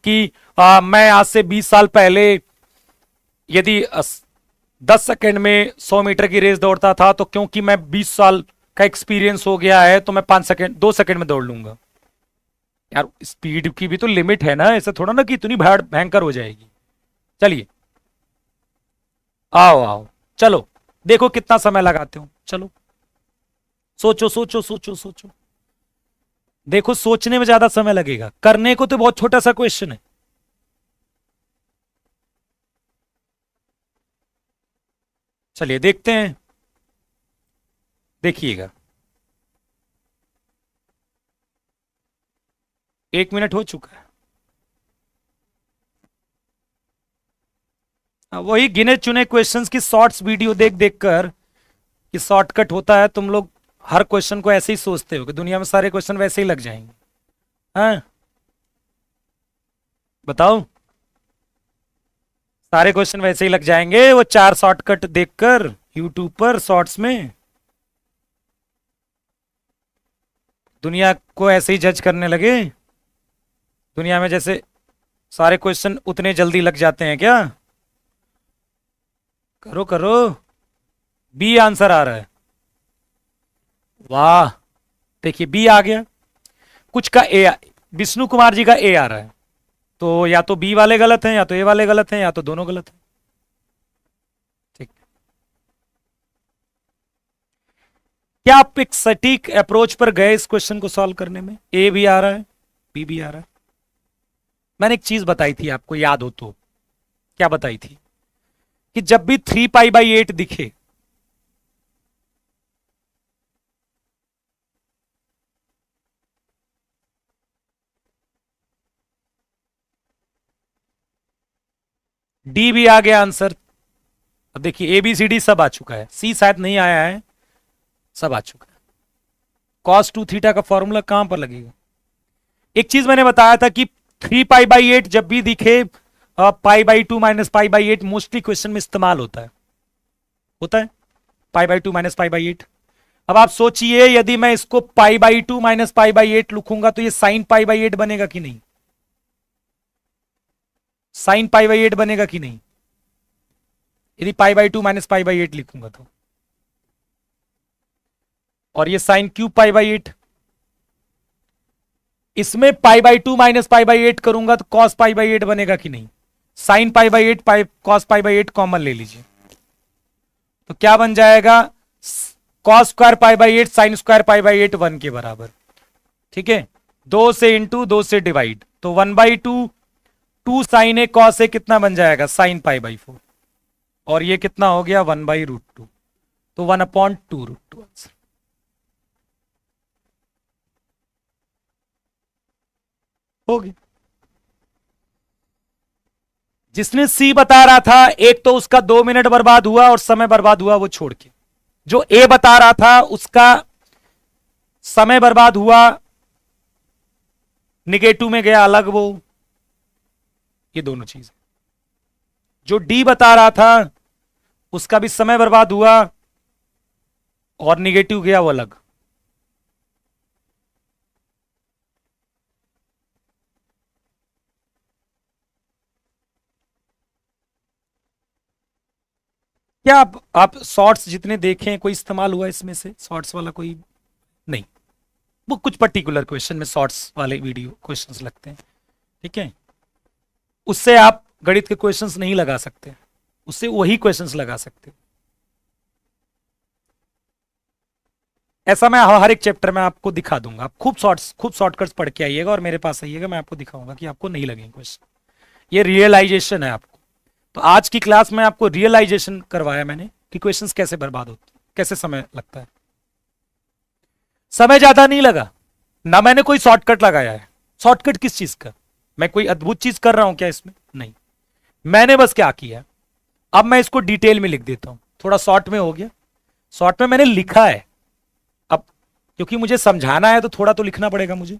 कि मैं आज से 20 साल पहले यदि 10 सेकंड में 100 मीटर की रेस दौड़ता था, तो क्योंकि मैं 20 साल का एक्सपीरियंस हो गया है तो मैं 5 सेकंड 2 सेकंड में दौड़ लूंगा। यार स्पीड की भी तो लिमिट है ना, ऐसा थोड़ा ना कि इतनी भयंकर हो जाएगी। चलिए आओ आओ, चलो देखो कितना समय लगाते हो। चलो सोचो सोचो सोचो सोचो। देखो सोचने में ज्यादा समय लगेगा, करने को तो बहुत छोटा सा क्वेश्चन है। चलिए देखते हैं, देखिएगा। 1 मिनट हो चुका है। वही गिने चुने क्वेश्चंस की शॉर्ट्स वीडियो देख देख कर कि शॉर्टकट होता है। तुम लोग हर क्वेश्चन को ऐसे ही सोचते हो कि दुनिया में सारे क्वेश्चन वैसे ही लग जाएंगे। हाँ बताओ, सारे क्वेश्चन वैसे ही लग जाएंगे वो 4 शॉर्टकट देखकर यूट्यूब पर शॉर्ट्स में? दुनिया को ऐसे ही जज करने लगे? दुनिया में जैसे सारे क्वेश्चन उतने जल्दी लग जाते हैं क्या? करो करो। बी आंसर आ रहा है। वाह, देखिए बी आ गया। कुछ का ए, विष्णु कुमार जी का ए आ रहा है। तो या तो बी वाले गलत हैं, या तो ए वाले गलत हैं, या तो दोनों गलत हैं। ठीक, क्या आप एक सटीक अप्रोच पर गए इस क्वेश्चन को सॉल्व करने में? ए भी आ रहा है, बी भी आ रहा है। मैंने एक चीज बताई थी आपको, याद हो तो? क्या बताई थी? कि जब भी 3π/8 दिखे, डी भी आ गया आंसर। अब देखिए ए बी सी डी सब आ चुका है, सी शायद नहीं आया है, सब आ चुका है। कॉस 2θ का फॉर्मूला कहां पर लगेगा? एक चीज मैंने बताया था कि 3π/8 जब भी दिखे, π/2 माइनस π/8 मोस्टली क्वेश्चन में इस्तेमाल होता है। होता है π/2 माइनस π/8। अब आप सोचिए, यदि मैं इसको π/2 माइनस π/8 लिखूंगा तो ये साइन π/8 बनेगा कि नहीं? साइन π/8 बनेगा कि नहीं यदि π/2 माइनस π/8 लिखूंगा तो? और ये साइन क्यूब π/8, इसमें π/2 माइनस π/8 करूंगा तो cos π/8 बनेगा कि नहीं? साइन π/8 cos π/8 कॉमन ले लीजिए, तो क्या बन जाएगा? cos स्क्वायर π/8 साइन स्क्वायर π/8 1 के बराबर। ठीक है, 2 से इंटू 2 से डिवाइड, तो 1/2 2 साइन ए कॉस ए कितना बन जाएगा? साइन π/4। और ये कितना हो गया? 1/√2, तो 1/2√2 आंसर। हो गया। जिसने सी बता रहा था, एक तो उसका 2 मिनट बर्बाद हुआ और समय बर्बाद हुआ वो छोड़ के, जो ए बता रहा था उसका समय बर्बाद हुआ, निगेटिव में गया अलग वो, ये दोनों चीज। जो डी बता रहा था उसका भी समय बर्बाद हुआ और निगेटिव गया वो अलग। क्या आप शॉर्ट्स जितने देखें कोई इस्तेमाल हुआ इसमें से? शॉर्ट्स वाला कोई नहीं, वो कुछ पर्टिकुलर क्वेश्चन में शॉर्ट्स वाले वीडियो क्वेश्चंस लगते हैं। ठीक है, उससे आप गणित के क्वेश्चंस नहीं लगा सकते, उससे वही क्वेश्चंस लगा सकते। ऐसा मैं हर एक चैप्टर में आपको दिखा दूंगा। आप खूब शॉर्टकट्स पढ़ के आइएगा और मेरे पास आइएगा, मैं आपको दिखाऊंगा कि आपको नहीं लगेंगे क्वेश्चन। ये रियलाइजेशन है आपको। तो आज की क्लास में आपको रियलाइजेशन करवाया मैंने कि क्वेश्चंस कैसे बर्बाद होते, कैसे समय लगता है। समय ज्यादा नहीं लगा ना, मैंने कोई शॉर्टकट लगाया है। शॉर्टकट किस चीज का? मैं कोई अद्भुत चीज कर रहा हूं क्या इसमें? नहीं, मैंने बस क्या किया, अब मैं इसको डिटेल में लिख देता हूं। थोड़ा शॉर्ट में हो गया, शॉर्ट में मैंने लिखा है। अब क्योंकि मुझे समझाना है तो थोड़ा तो लिखना पड़ेगा मुझे।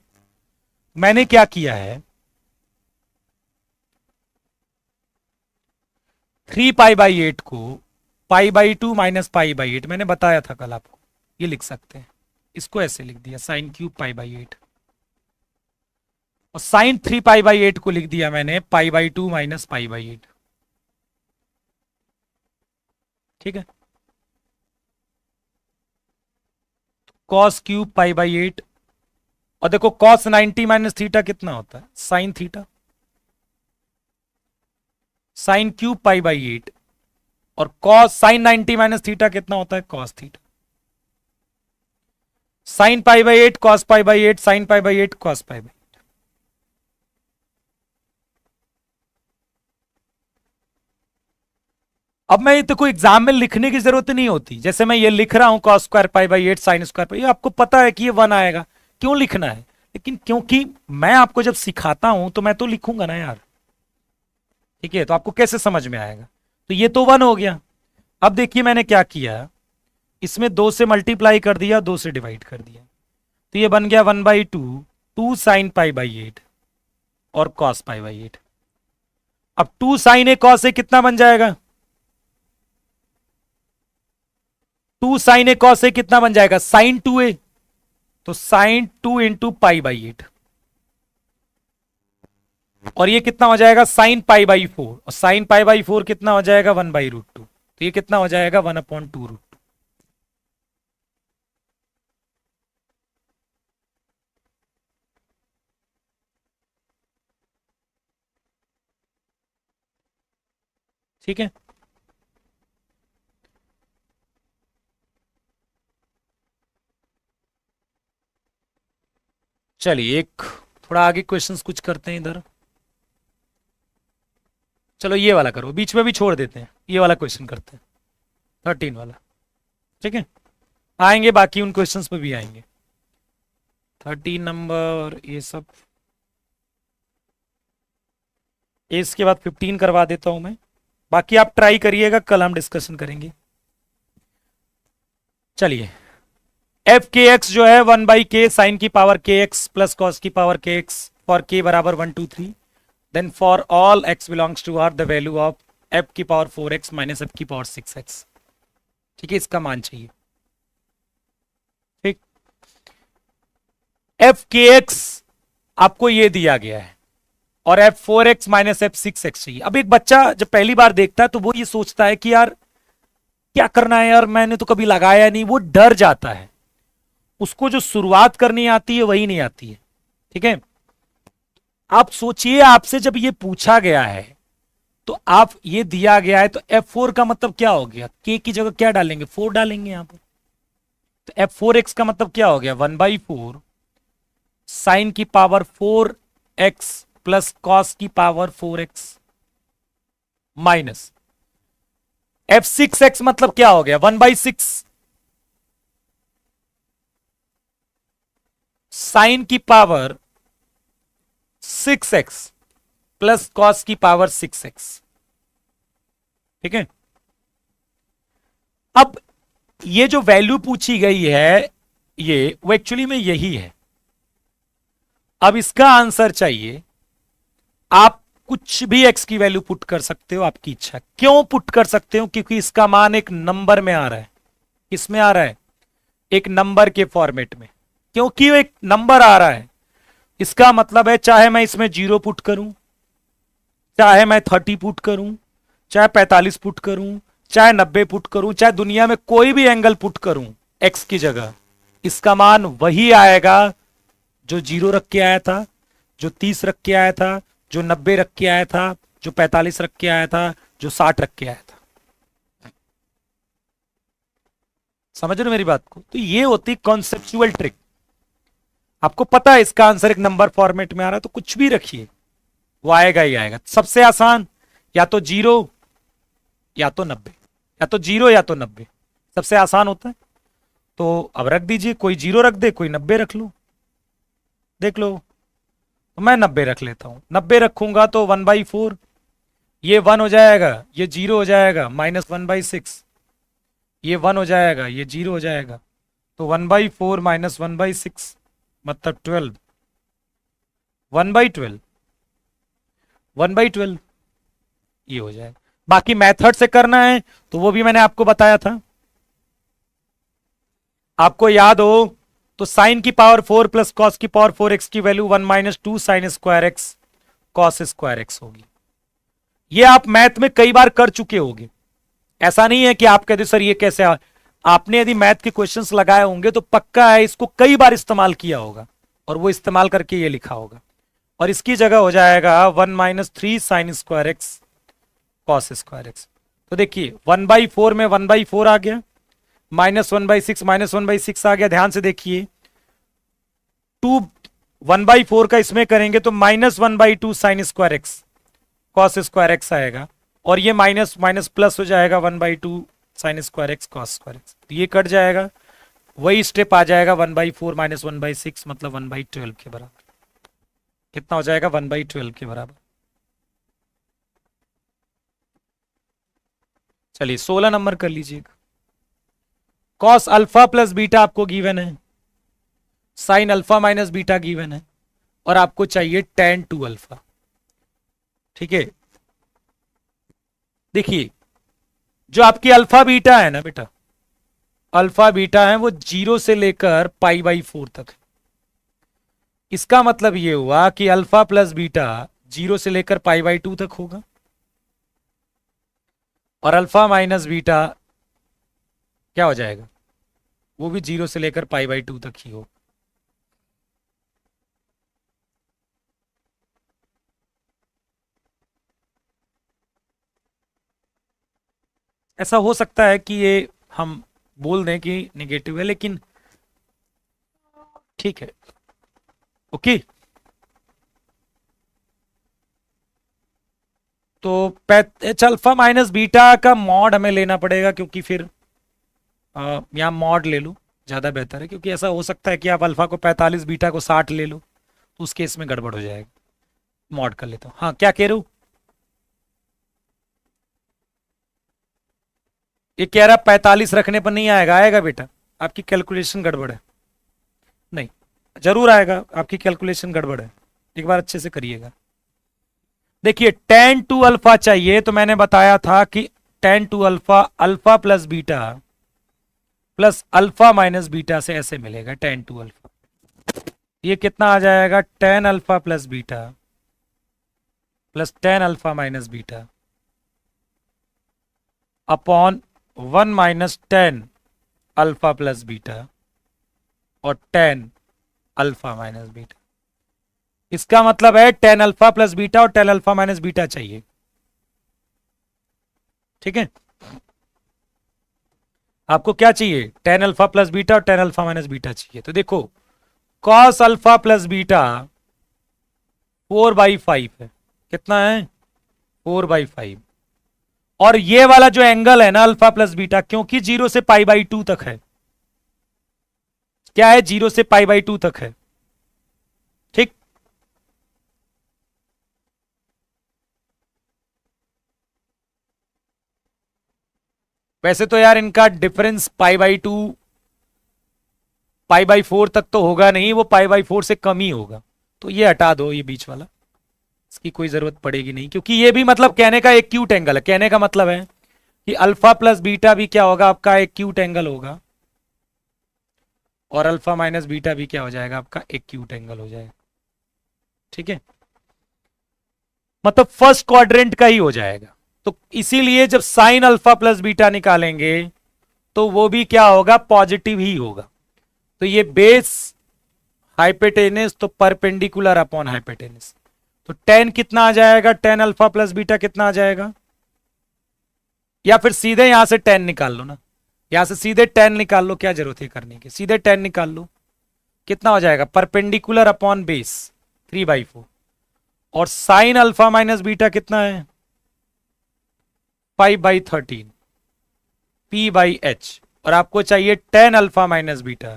मैंने क्या किया है, 3π/8 को π/2 माइनस π/8 मैंने बताया था कल आपको, ये लिख सकते हैं, इसको ऐसे लिख दिया साइन क्यूब पाई बाई 8, और साइन 3 पाई बाई 8 को लिख दिया मैंने pi by 2 minus pi by 8। ठीक है, कॉस क्यूब पाई बाई 8, और देखो कॉस 90 माइनस थीटा कितना होता है, sine theta, sine cube pi by 8, और कॉस साइन 90 माइनस थीटा कितना होता है, cos theta, sine pi by 8 cos pi by 8 sine pi by 8 cos pi by 8। अब मैं ये तो कोई एग्जाम में लिखने की जरूरत नहीं होती, जैसे मैं ये लिख रहा हूं cos square pi by 8 sine square pi, ये आपको पता है कि ये 1 आएगा, क्यों लिखना है, लेकिन क्योंकि मैं आपको जब सिखाता हूं तो मैं तो लिखूंगा ना यार। ठीक है, तो आपको कैसे समझ में आएगा, तो ये तो 1 हो गया। अब देखिए मैंने क्या किया, इसमें 2 से मल्टीप्लाई कर दिया, 2 से डिवाइड कर दिया, तो ये बन गया 1/2 2 साइन पाई बाई 8 और कॉस पाई बाई 8। अब 2 साइन ए कॉस ए कितना बन जाएगा, 2 साइन ए कॉस ए कितना बन जाएगा, साइन 2a, तो साइन 2 इंटू पाई बाई 8, और ये कितना हो जाएगा साइन पाई बाई 4, और साइन पाई बाई 4 कितना हो जाएगा 1/√2, तो ये कितना हो जाएगा 1/2√2। ठीक है, चलिए एक थोड़ा आगे क्वेश्चंस कुछ करते हैं इधर। चलो ये वाला करो, बीच में भी छोड़ देते हैं, ये वाला क्वेश्चन करते हैं 13 वाला। ठीक है, आएंगे बाकी उन क्वेश्चंस पे भी आएंगे। 13 नंबर ये सब, इसके बाद 15 करवा देता हूं मैं, बाकी आप ट्राई करिएगा, कल हम डिस्कशन करेंगे। चलिए एफ के एक्स जो है 1/k साइन की पावर के एक्स प्लस कॉस की पावर के एक्स फॉर k बराबर 1 2 3, then for all x belongs to r the value of f की पावर 4x माइनस f की पावर 6x। ठीक है, इसका मान चाहिए। ठीक, एफ के एक्स आपको ये दिया गया है, और f4x माइनस f6x चाहिए। अब एक बच्चा जब पहली बार देखता है तो वो ये सोचता है कि यार क्या करना है यार, मैंने तो कभी लगाया नहीं, वो डर जाता है, उसको जो शुरुआत करनी आती है वही नहीं आती है। ठीक है, आप सोचिए आपसे जब ये पूछा गया है तो आप ये दिया गया है, तो f4 का मतलब क्या हो गया, k की जगह क्या डालेंगे 4 डालेंगे यहां पर, तो f4x का मतलब क्या हो गया 1/4 साइन की पावर 4x प्लस कॉस की पावर 4x माइनस f6x मतलब क्या हो गया 1/6 साइन की पावर 6x प्लस कॉस की पावर 6x। ठीक है, अब ये जो वैल्यू पूछी गई है ये वो एक्चुअली में यही है। अब इसका आंसर चाहिए, आप कुछ भी x की वैल्यू पुट कर सकते हो, आपकी इच्छा। क्यों पुट कर सकते हो, क्योंकि इसका मान एक नंबर में आ रहा है। किसमें आ रहा है, एक नंबर के फॉर्मेट में। क्योंकि वो एक नंबर आ रहा है, इसका मतलब है चाहे मैं इसमें 0 पुट करूं, चाहे मैं 30 पुट करूं, चाहे 45 पुट करूं, चाहे 90 पुट करूं, चाहे दुनिया में कोई भी एंगल पुट करूं x की जगह, इसका मान वही आएगा जो 0 रख के आया था, जो 30 रख के आया था, जो 90 रख के आया था, जो 45 रख के आया था, जो 60 रख के आया था। समझ रहे हो मेरी बात को? तो ये होती कॉन्सेप्चुअल ट्रिक। आपको पता है इसका आंसर एक नंबर फॉर्मेट में आ रहा है, तो कुछ भी रखिए वो आएगा ही आएगा। सबसे आसान या तो 0 या तो 90, या तो 0 या तो 90, सबसे आसान होता है। तो अब रख दीजिए, कोई 0 रख दे, कोई 90 रख लो, देख लो। तो मैं 90 रख लेता हूं, 90 रखूंगा तो 1/4, ये 1 हो जाएगा, ये 0 हो जाएगा, माइनस 1/6, ये 1 हो जाएगा, ये 0 हो जाएगा, तो 1/4 माइनस 1/6 मतलब 12, 1/12, 1/12 ये हो जाएगा। बाकी मेथड से करना है तो वो भी मैंने आपको बताया था। आपको याद हो तो साइन की पावर 4 प्लस कॉस की पावर 4x की value 1 minus 2 sine square x cos square x होगी। ये आप मैथ में कई बार कर चुके होंगे, ऐसा नहीं है कि आप कहते सर ये कैसे आपने यदि मैथ के क्वेश्चंस लगाए होंगे तो पक्का है इसको कई बार इस्तेमाल किया होगा और वो इस्तेमाल करके ये लिखा होगा। और इसकी जगह हो जाएगा 1 minus 3 sine square x cos square x. तो देखिए 1/4 में 1/4 आ गया, -1/6 -1/6 आ गया। ध्यान से देखिए 1/4 का इसमें करेंगे तो -1/2 sine square x cos square x आएगा और ये माइनस माइनस प्लस हो जाएगा 1/2 sine square x cos square x. ये कट जाएगा, वही स्टेप आ जाएगा 1/4 माइनस 1/6 मतलब 1/12 के बराबर। कितना हो जाएगा 1/12 के बराबर। चलिए 16 नंबर कर लीजिएगा। कॉस अल्फा प्लस बीटा आपको गिवन है, sine alpha minus beta given है और आपको चाहिए tan 2 अल्फा। ठीक है, देखिए जो आपकी अल्फा बीटा है ना बेटा, अल्फा बीटा है वो 0 से लेकर π/4 तक है। इसका मतलब ये हुआ कि अल्फा प्लस बीटा 0 से लेकर π/2 तक होगा और अल्फा माइनस बीटा क्या हो जाएगा, वो भी 0 से लेकर π/2 तक ही होगा। ऐसा हो सकता है कि ये हम बोल दें कि नेगेटिव है, लेकिन ठीक है ओके। तो एच अल्फा माइनस बीटा का मॉड हमें लेना पड़ेगा, क्योंकि फिर यहां मॉड ले लो ज्यादा बेहतर है, क्योंकि ऐसा हो सकता है कि आप अल्फा को 45 बीटा को 60 ले लो तो उस केस में गड़बड़ हो जाएगा। मॉड कर लेता हूं। हाँ क्या कह रहे हो, ये कह रहा 45 रखने पर नहीं आएगा। आएगा बेटा, आपकी कैलकुलेशन गड़बड़ है। नहीं जरूर आएगा, आपकी कैलकुलेशन गड़बड़ है, एक बार अच्छे से करिएगा। देखिए tan 2 अल्फा चाहिए तो मैंने बताया था कि tan 2 alpha alpha plus beta plus alpha minus beta से ऐसे मिलेगा tan 2 अल्फा। ये कितना आ जाएगा tan alpha plus beta plus tan alpha minus beta upon 1 minus tan alpha plus beta और tan अल्फा माइनस बीटा। इसका मतलब है tan अल्फा प्लस बीटा और tan अल्फा माइनस बीटा चाहिए। ठीक है, आपको क्या चाहिए, tan अल्फा प्लस बीटा और tan अल्फा माइनस बीटा चाहिए। तो देखो cos अल्फा प्लस बीटा 4/5 है। कितना है 4/5। और ये वाला जो एंगल है ना अल्फा प्लस बीटा, क्योंकि 0 से π/2 तक है, क्या है 0 से π/2 तक है। ठीक, वैसे तो यार इनका डिफरेंस π/2 π/4 तक तो होगा नहीं, वो π/4 से कम ही होगा। तो ये हटा दो, ये बीच वाला इसकी कोई जरूरत पड़ेगी नहीं, क्योंकि ये भी मतलब कहने का एक एक्यूट एंगल है। कहने का मतलब है कि अल्फा प्लस बीटा भी क्या होगा आपका एक्यूट एंगल होगा और अल्फा माइनस बीटा भी क्या हो जाएगा आपका एक्यूट एंगल हो जाएगा। ठीक है, मतलब फर्स्ट क्वाड्रेंट का ही हो जाएगा। तो इसीलिए जब साइन अल्फा प्लस बीटा निकालेंगे तो वो भी क्या होगा, पॉजिटिव ही होगा। तो ये बेस हाइपोटेनस तो परपेंडिकुलर अपॉन हाइपोटेनस। तो tan कितना आ जाएगा, tan अल्फा प्लस बीटा कितना आ जाएगा, या फिर सीधे यहां से tan निकाल लो ना, यहां से सीधे tan निकाल लो, क्या जरूरत है करने की, सीधे tan निकाल लो। कितना हो जाएगा, परपेंडिकुलर अपॉन बेस 3/4 और साइन अल्फा माइनस बीटा कितना है 5/13 p/h और आपको चाहिए tan अल्फा माइनस बीटा,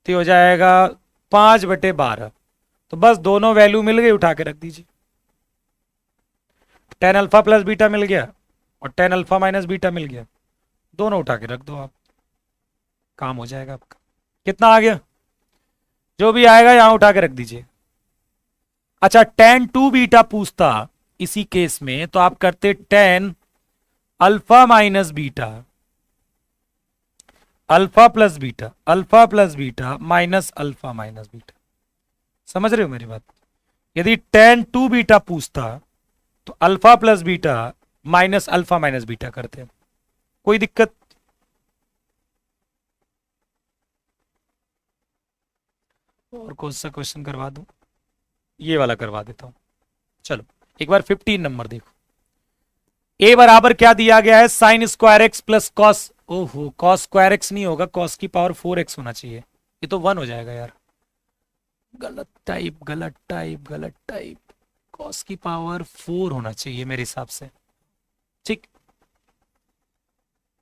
तो हो जाएगा 5/12। तो बस दोनों वैल्यू मिल गई, उठा के रख दीजिए। tan अल्फा प्लस बीटा मिल गया और tan अल्फा माइनस बीटा मिल गया, दोनों उठा के रख दो आप, काम हो जाएगा आपका। कितना आ गया, जो भी आएगा यहां उठा के रख दीजिए। अच्छा tan 2 बीटा पूछता इसी केस में तो आप करते tan alpha minus beta alpha plus beta minus alpha minus beta. समझ रहे हो मेरी बात? यदि टेन टू बीटा पूछता तो alpha plus beta minus alpha minus beta करते हैं। कोई दिक्कत? और कौन सा क्वेश्चन करवा दूं? ये वाला करवा देता हूं। चलो एक बार 15 नंबर देखो। ए बराबर क्या दिया गया है? Sine square x plus cos, ओहो कॉस स्क्वायर एक्स नहीं होगा, कॉस की पावर 4x होना चाहिए। ये तो 1 हो जाएगा यार। गलत टाइप गलत टाइप गलत टाइप। कॉस की पावर 4 होना चाहिए मेरे हिसाब से। ठीक,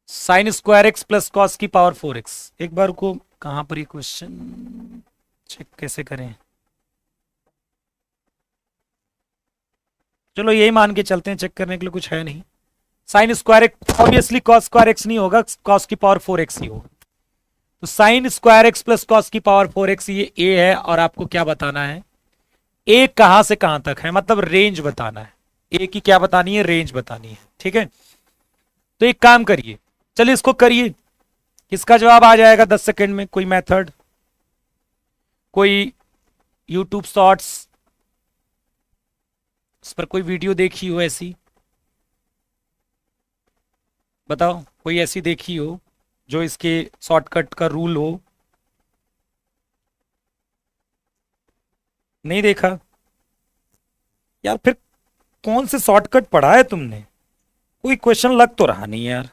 sine square x plus cos की पावर 4x। एक बार को कहां पर ये क्वेश्चन चेक कैसे करें? चलो यही मान के चलते हैं, चेक करने के लिए कुछ है नहीं। Sine square x obviously cos square x नहीं होगा, कॉस की पावर 4x ही होगा। तो sine square x plus cos की पावर 4x ये a है। और आपको क्या बताना है? a कहां से कहां तक है, मतलब रेंज बताना है। a की क्या बतानी है? रेंज बतानी है। ठीक है, तो एक काम करिए, चलिए इसको करिए। किसका जवाब आ जाएगा 10 सेकंड में? कोई मेथड, कोई यूट्यूब शॉर्ट्स, इस पर कोई वीडियो देखी हो ऐसी? बताओ, कोई ऐसी देखी हो जो इसके शॉर्टकट का रूल हो? नहीं देखा यार? फिर कौन से शॉर्टकट पढ़ा है तुमने? कोई क्वेश्चन लग तो रहा नहीं यार,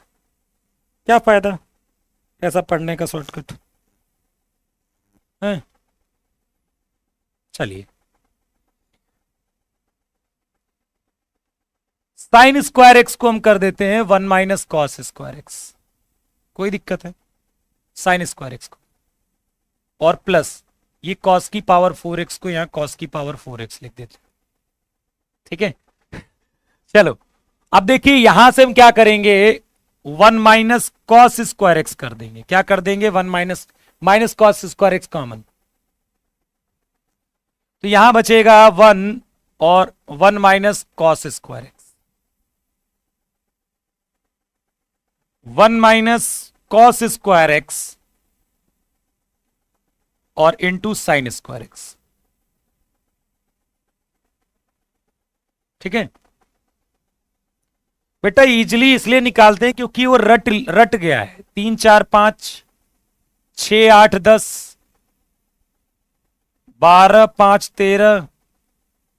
क्या फायदा ऐसा पढ़ने का शॉर्टकट है? चलिए, साइन स्क्वायर एक्स को हम कर देते हैं 1 माइनस कॉस स्क्वायर एक्स। कोई दिक्कत है? साइन स्क्वायर एक्स को और प्लस ये कॉस की पावर 4x को यहां कॉस की पावर 4x लिख देते हैं। ठीक है, चलो अब देखिए यहां से हम क्या करेंगे? 1 माइनस कॉस स्क्वायर एक्स कर देंगे। क्या कर देंगे? 1 minus minus cos square x common, तो यहां बचेगा 1 और 1 minus cos square x. 1 minus cos square x और इंटू साइन स्क्वायर एक्स। ठीक है बेटा, इजिली इसलिए निकालते हैं क्योंकि वो रट गया है। 3 4 5 6 8 10 12 5 13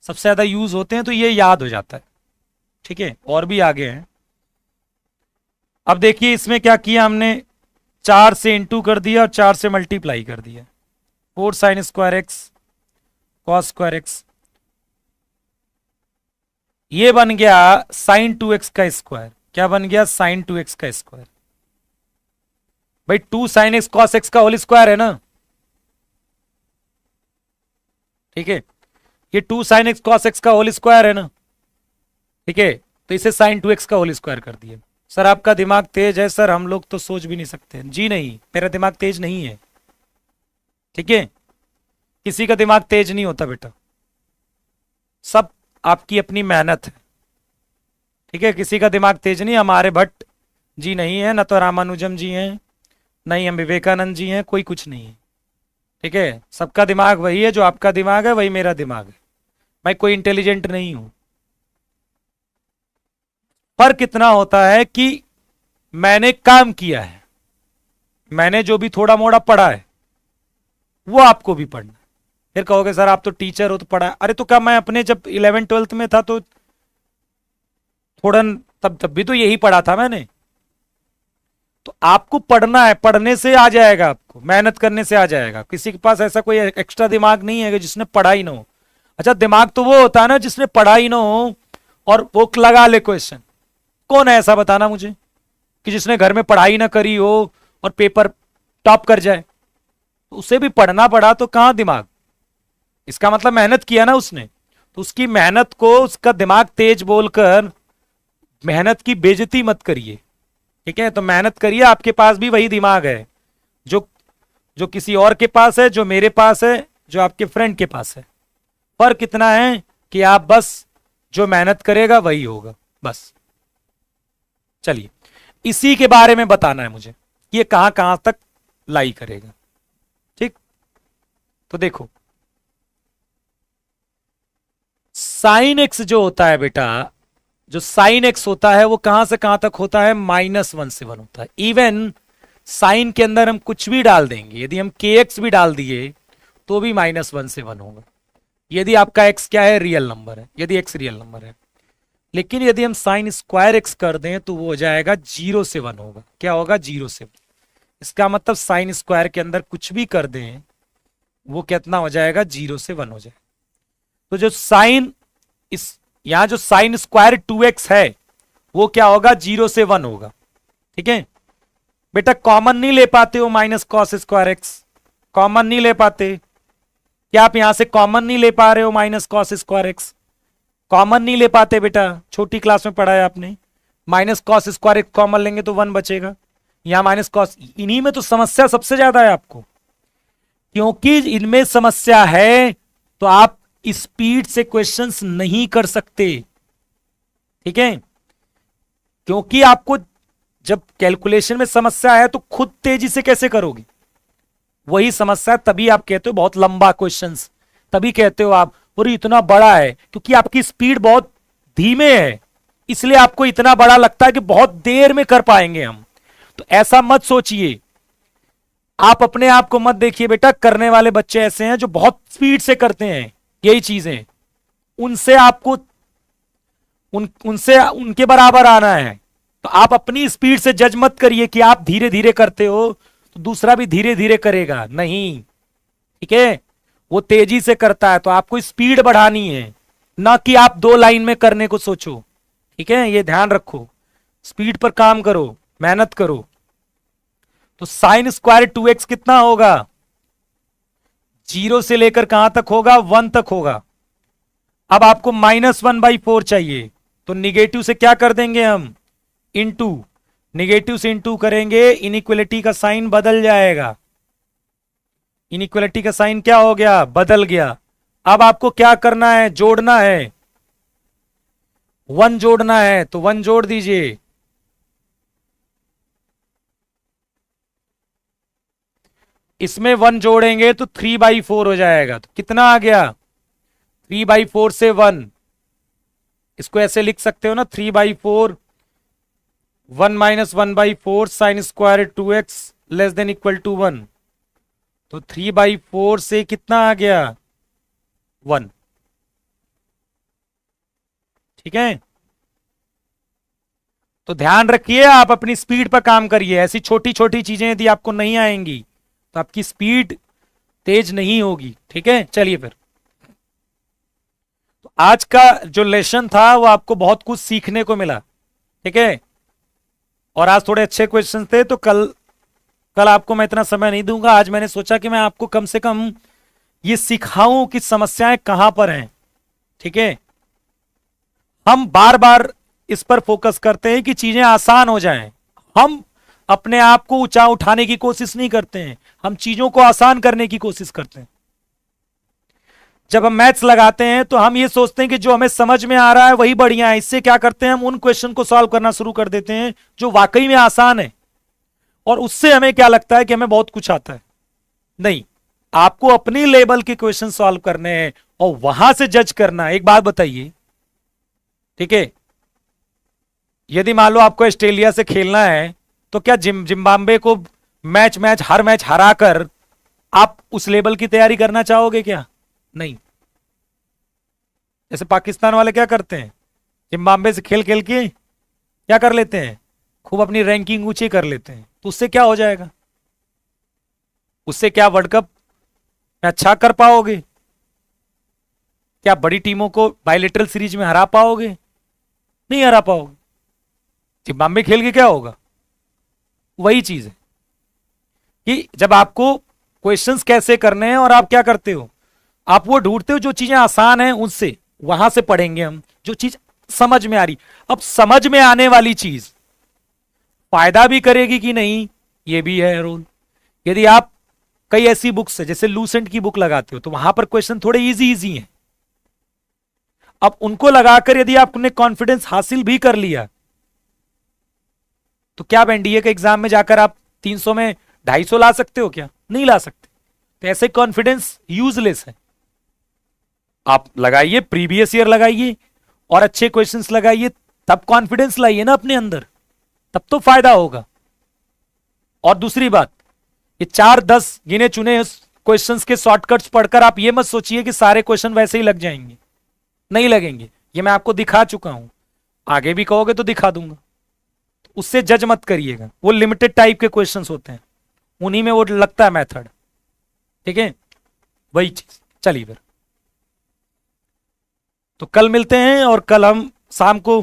सबसे ज्यादा यूज होते हैं, तो ये याद हो जाता है। ठीक है, और भी आगे हैं। अब देखिए इसमें क्या किया हमने? 4 से इंटू कर दिया और 4 से मल्टीप्लाई कर दिया। 4 sine square x cos square x, ये बन गया साइन 2x का स्क्वायर। क्या बन गया? साइन 2x का स्क्वायर। भाई 2 साइन एक्स कॉस एक्स का होल स्क्वायर है ना? ठीक है, ये 2 साइन एक्स कॉस एक्स का होल स्क्वायर है ना? ठीक है, तो इसे साइन 2x का होल स्क्वायर कर दिया। सर आपका दिमाग तेज है? सर हम लोग तो सोच भी नहीं सकते। जी नहीं, मेरा दिमाग तेज नहीं है। ठीक है, किसी का दिमाग तेज नहीं होता बेटा, सब आपकी अपनी मेहनत है। ठीक है, किसी का दिमाग तेज नहीं। हमारे भट्ट जी नहीं है, न तो रामानुजम जी हैं, नहीं हम विवेकानंद जी हैं, कोई कुछ नहीं है। ठीक है, सबका दिमाग वही है, जो आपका दिमाग है वही मेरा दिमाग है। मैं कोई इंटेलिजेंट नहीं हूं। फर्क कितना होता है कि मैंने काम किया है, मैंने जो भी थोड़ा मोड़ा पढ़ा है वो आपको भी पढ़ना है। फिर कहोगे सर आप तो टीचर हो तो पढ़ा। अरे तो क्या मैं अपने जब 11 12th में था तो थोड़ा तब भी तो यही पढ़ा था मैंने। तो आपको पढ़ना है, पढ़ने से आ जाएगा, आपको मेहनत करने से आ जाएगा। किसी के पास ऐसा कोई एक्स्ट्रा दिमाग नहीं है कि जिसने पढ़ा ही ना हो। अच्छा दिमाग तो वो होता है ना जिसने पढ़ा ही ना हो और वो लगा ले क्वेश्चन। कौन है ऐसा बताना मुझे कि जिसने घर में पढ़ाई ना करी हो और पेपर टॉप कर जाए? तो उसे भी पढ़ना पड़ा तो कहां दिमाग? इसका मतलब मेहनत किया ना उसने, तो उसकी मेहनत को उसका दिमाग तेज बोलकर मेहनत की बेइज्जती मत करिए। ठीक है, तो मेहनत करिए। आपके पास भी वही दिमाग है जो जो किसी और के पास है, जो मेरे पास है, जो आपके फ्रेंड के पास है। फर्क कितना है कि आप बस जो मेहनत करेगा वही होगा, बस। चलिए इसी के बारे में बताना है मुझे। कि ये कहां कहां तक लाई करेगा। ठीक, तो देखो साइन एक्स जो होता है बेटा, जो साइन एक्स होता है वो कहां से कहां तक होता है, -1 से 1 होता है। इवन साइन के अंदर हम कुछ भी डाल देंगे, यदि हम के एक्स भी डाल दिए तो भी -1 से 1 होगा, यदि आपका एक्स क्या है, रियल नंबर है, यदि एक्स रियल नंबर है। लेकिन यदि हम साइन स्क्वायर एक्स कर दें तो वो हो जाएगा 0 से 1 होगा। क्या होगा, 0 से 1। इसका मतलब साइन स्क्वायर के अंदर कुछ भी कर दें वो कितना हो जाएगा, 0 से 1 हो जाएगा। तो जो साइन इस यहां जो साइन स्क्वायर 2x है वो क्या होगा, 0 से 1 होगा। ठीक है बेटा, कॉमन नहीं ले पाते हो minus cos square x, common नहीं ले पाते क्या, आप यहां से कॉमन नहीं ले पा रहे हो minus cos square x, common नहीं ले पाते बेटा, छोटी क्लास में पढ़ा है आपने, minus cos square x common लेंगे तो 1 बचेगा, यहां माइनस कॉस। इन्हीं में तो समस्या सबसे ज्यादा है आपको, क्योंकि इनमें समस्या है तो आप स्पीड से क्वेश्चंस नहीं कर सकते। ठीक है, क्योंकि आपको जब कैलकुलेशन में समस्या है तो खुद तेजी से कैसे करोगे, वही समस्या, तभी आप कहते हो बहुत लंबा क्वेश्चंस, तभी कहते हो आप और इतना बड़ा है, क्योंकि आपकी स्पीड बहुत धीमे है, इसलिए आपको इतना बड़ा लगता है कि बहुत देर में कर पाएंगे हम। तो ऐसा मत सोचिए, आप अपने आप को मत देखिए बेटा, करने वाले बच्चे ऐसे हैं जो बहुत स्पीड से करते हैं यही चीजें, उनसे आपको उनसे उनके बराबर आना है। तो आप अपनी स्पीड से जज मत करिए कि आप धीरे धीरे करते हो तो दूसरा भी धीरे धीरे करेगा, नहीं। ठीक है, वो तेजी से करता है तो आपको स्पीड बढ़ानी है, ना कि आप 2 लाइन में करने को सोचो। ठीक है, ये ध्यान रखो, स्पीड पर काम करो, मेहनत करो। तो साइन स्क्वायर 2x कितना होगा, 0 से लेकर कहां तक होगा, 1 तक होगा। अब आपको -1/4 चाहिए तो निगेटिव से क्या कर देंगे हम, इनटू, निगेटिव से इनटू करेंगे, इनइक्वलिटी का साइन बदल जाएगा, इनइक्वलिटी का साइन क्या हो गया, बदल गया। अब आपको क्या करना है, जोड़ना है, 1 जोड़ना है तो 1 जोड़ दीजिए, इसमें 1 जोड़ेंगे तो 3/4 हो जाएगा। तो कितना आ गया, 3/4 से 1, इसको ऐसे लिख सकते हो ना, 3/4, 1 - 1/4 sine square 2x less than equal to 1। तो 3/4 से कितना आ गया, 1। ठीक है, तो ध्यान रखिए, आप अपनी स्पीड पर काम करिए, ऐसी छोटी छोटी चीजें यदि आपको नहीं आएंगी तो आपकी स्पीड तेज नहीं होगी। ठीक है, चलिए फिर, तो आज का जो लेसन था वो आपको बहुत कुछ सीखने को मिला। ठीक है, और आज थोड़े अच्छे क्वेश्चन थे, तो कल आपको मैं इतना समय नहीं दूंगा। आज मैंने सोचा कि मैं आपको कम से कम ये सिखाऊं कि समस्याएं कहां पर हैं। ठीक है, हम बार बार इस पर फोकस करते हैं कि चीजें आसान हो जाएं, हम अपने आप को ऊंचा उठाने की कोशिश नहीं करते हैं, हम चीजों को आसान करने की कोशिश करते हैं। जब हम मैथ्स लगाते हैं तो हम ये सोचते हैं कि जो हमें समझ में आ रहा है वही बढ़िया है, इससे क्या करते हैं, हम उन क्वेश्चन को सॉल्व करना शुरू कर देते हैं जो वाकई में आसान है, और उससे हमें क्या लगता है कि हमें बहुत कुछ आता है। नहीं, आपको अपनी लेवल के क्वेश्चन सॉल्व करने हैं और वहां से जज करना है। एक बात बताइए, ठीक है, यदि मान लो आपको ऑस्ट्रेलिया से खेलना है तो क्या जिम्बाब्वे को हर मैच हराकर आप उस लेवल की तैयारी करना चाहोगे क्या, नहीं। जैसे पाकिस्तान वाले क्या करते हैं, जिम्बाब्वे से खेल खेल के क्या कर लेते हैं, खूब अपनी रैंकिंग ऊंची कर लेते हैं, तो उससे क्या हो जाएगा, उससे क्या वर्ल्ड कप में अच्छा कर पाओगे, क्या बड़ी टीमों को बायलेटरल सीरीज में हरा पाओगे, नहीं हरा पाओगे। जिम्बाब्वे खेल के क्या होगा, वही चीज है कि जब आपको क्वेश्चंस कैसे करने हैं और आप क्या करते हो, आप वो ढूंढते हो जो चीजें आसान हैं उनसे, वहां से पढ़ेंगे हम जो चीज समझ में आ रही। अब समझ में आने वाली चीज फायदा भी करेगी कि नहीं, ये भी है रोल। यदि आप कई ऐसी बुक्स है जैसे लूसेंट की बुक लगाते हो तो वहां पर क्वेश्चन थोड़े इजी इजी हैं, अब उनको लगाकर यदि आपने कॉन्फिडेंस हासिल भी कर लिया तो क्या एनडीए के एग्जाम में जाकर आप 300 में 250 ला सकते हो क्या? नहीं ला सकते। तो ऐसे कॉन्फिडेंस यूजलेस है। आप लगाइए, प्रीवियस ईयर लगाइए और अच्छे क्वेश्चंस लगाइए, तब कॉन्फिडेंस लाइए ना अपने अंदर, तब तो फायदा होगा। और दूसरी बात, ये 4-10 गिने चुने क्वेश्चंस के शॉर्टकट्स पढ़कर आप ये मत सोचिए कि सारे क्वेश्चन वैसे ही लग जाएंगे, नहीं लगेंगे। ये मैं आपको दिखा चुका हूं, आगे भी कहोगे तो दिखा दूंगा। उससे जज मत करिएगा, वो लिमिटेड टाइप के क्वेश्चंस होते हैं, उन्हीं में वो लगता है मेथड। ठीक है, वही चीज। चलिए फिर, तो कल मिलते हैं, और कल हम शाम को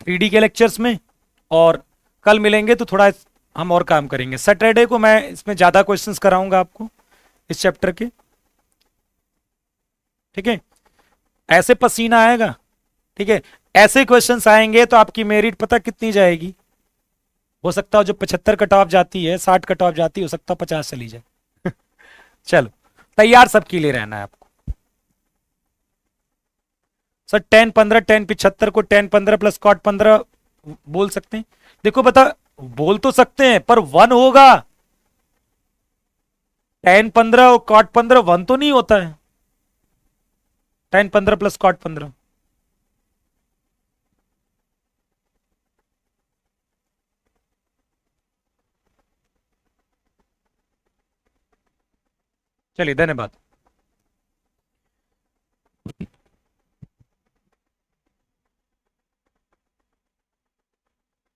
3D के लेक्चर्स में, और कल मिलेंगे तो थोड़ा हम और काम करेंगे। सैटरडे को मैं इसमें ज्यादा क्वेश्चंस कराऊंगा आपको इस चैप्टर के। ठीक है, ऐसे पसीना आएगा। ठीक है, ऐसे क्वेश्चंस आएंगे तो आपकी मेरिट पता कितनी जाएगी? हो सकता है जो 75 कट ऑफ जाती है, 60 कट ऑफ जाती है, हो सकता है 50 चली जाए। चलो, तैयार सबके लिए रहना है आपको। सर 10-15, 10-75 को 10-15 प्लस कॉट 15 बोल सकते हैं? देखो बता, बोल तो सकते हैं पर 1 होगा। 10-15 और कॉट 15 1 तो नहीं होता है। 10-15 प्लस कॉट 15। चलिए, धन्यवाद।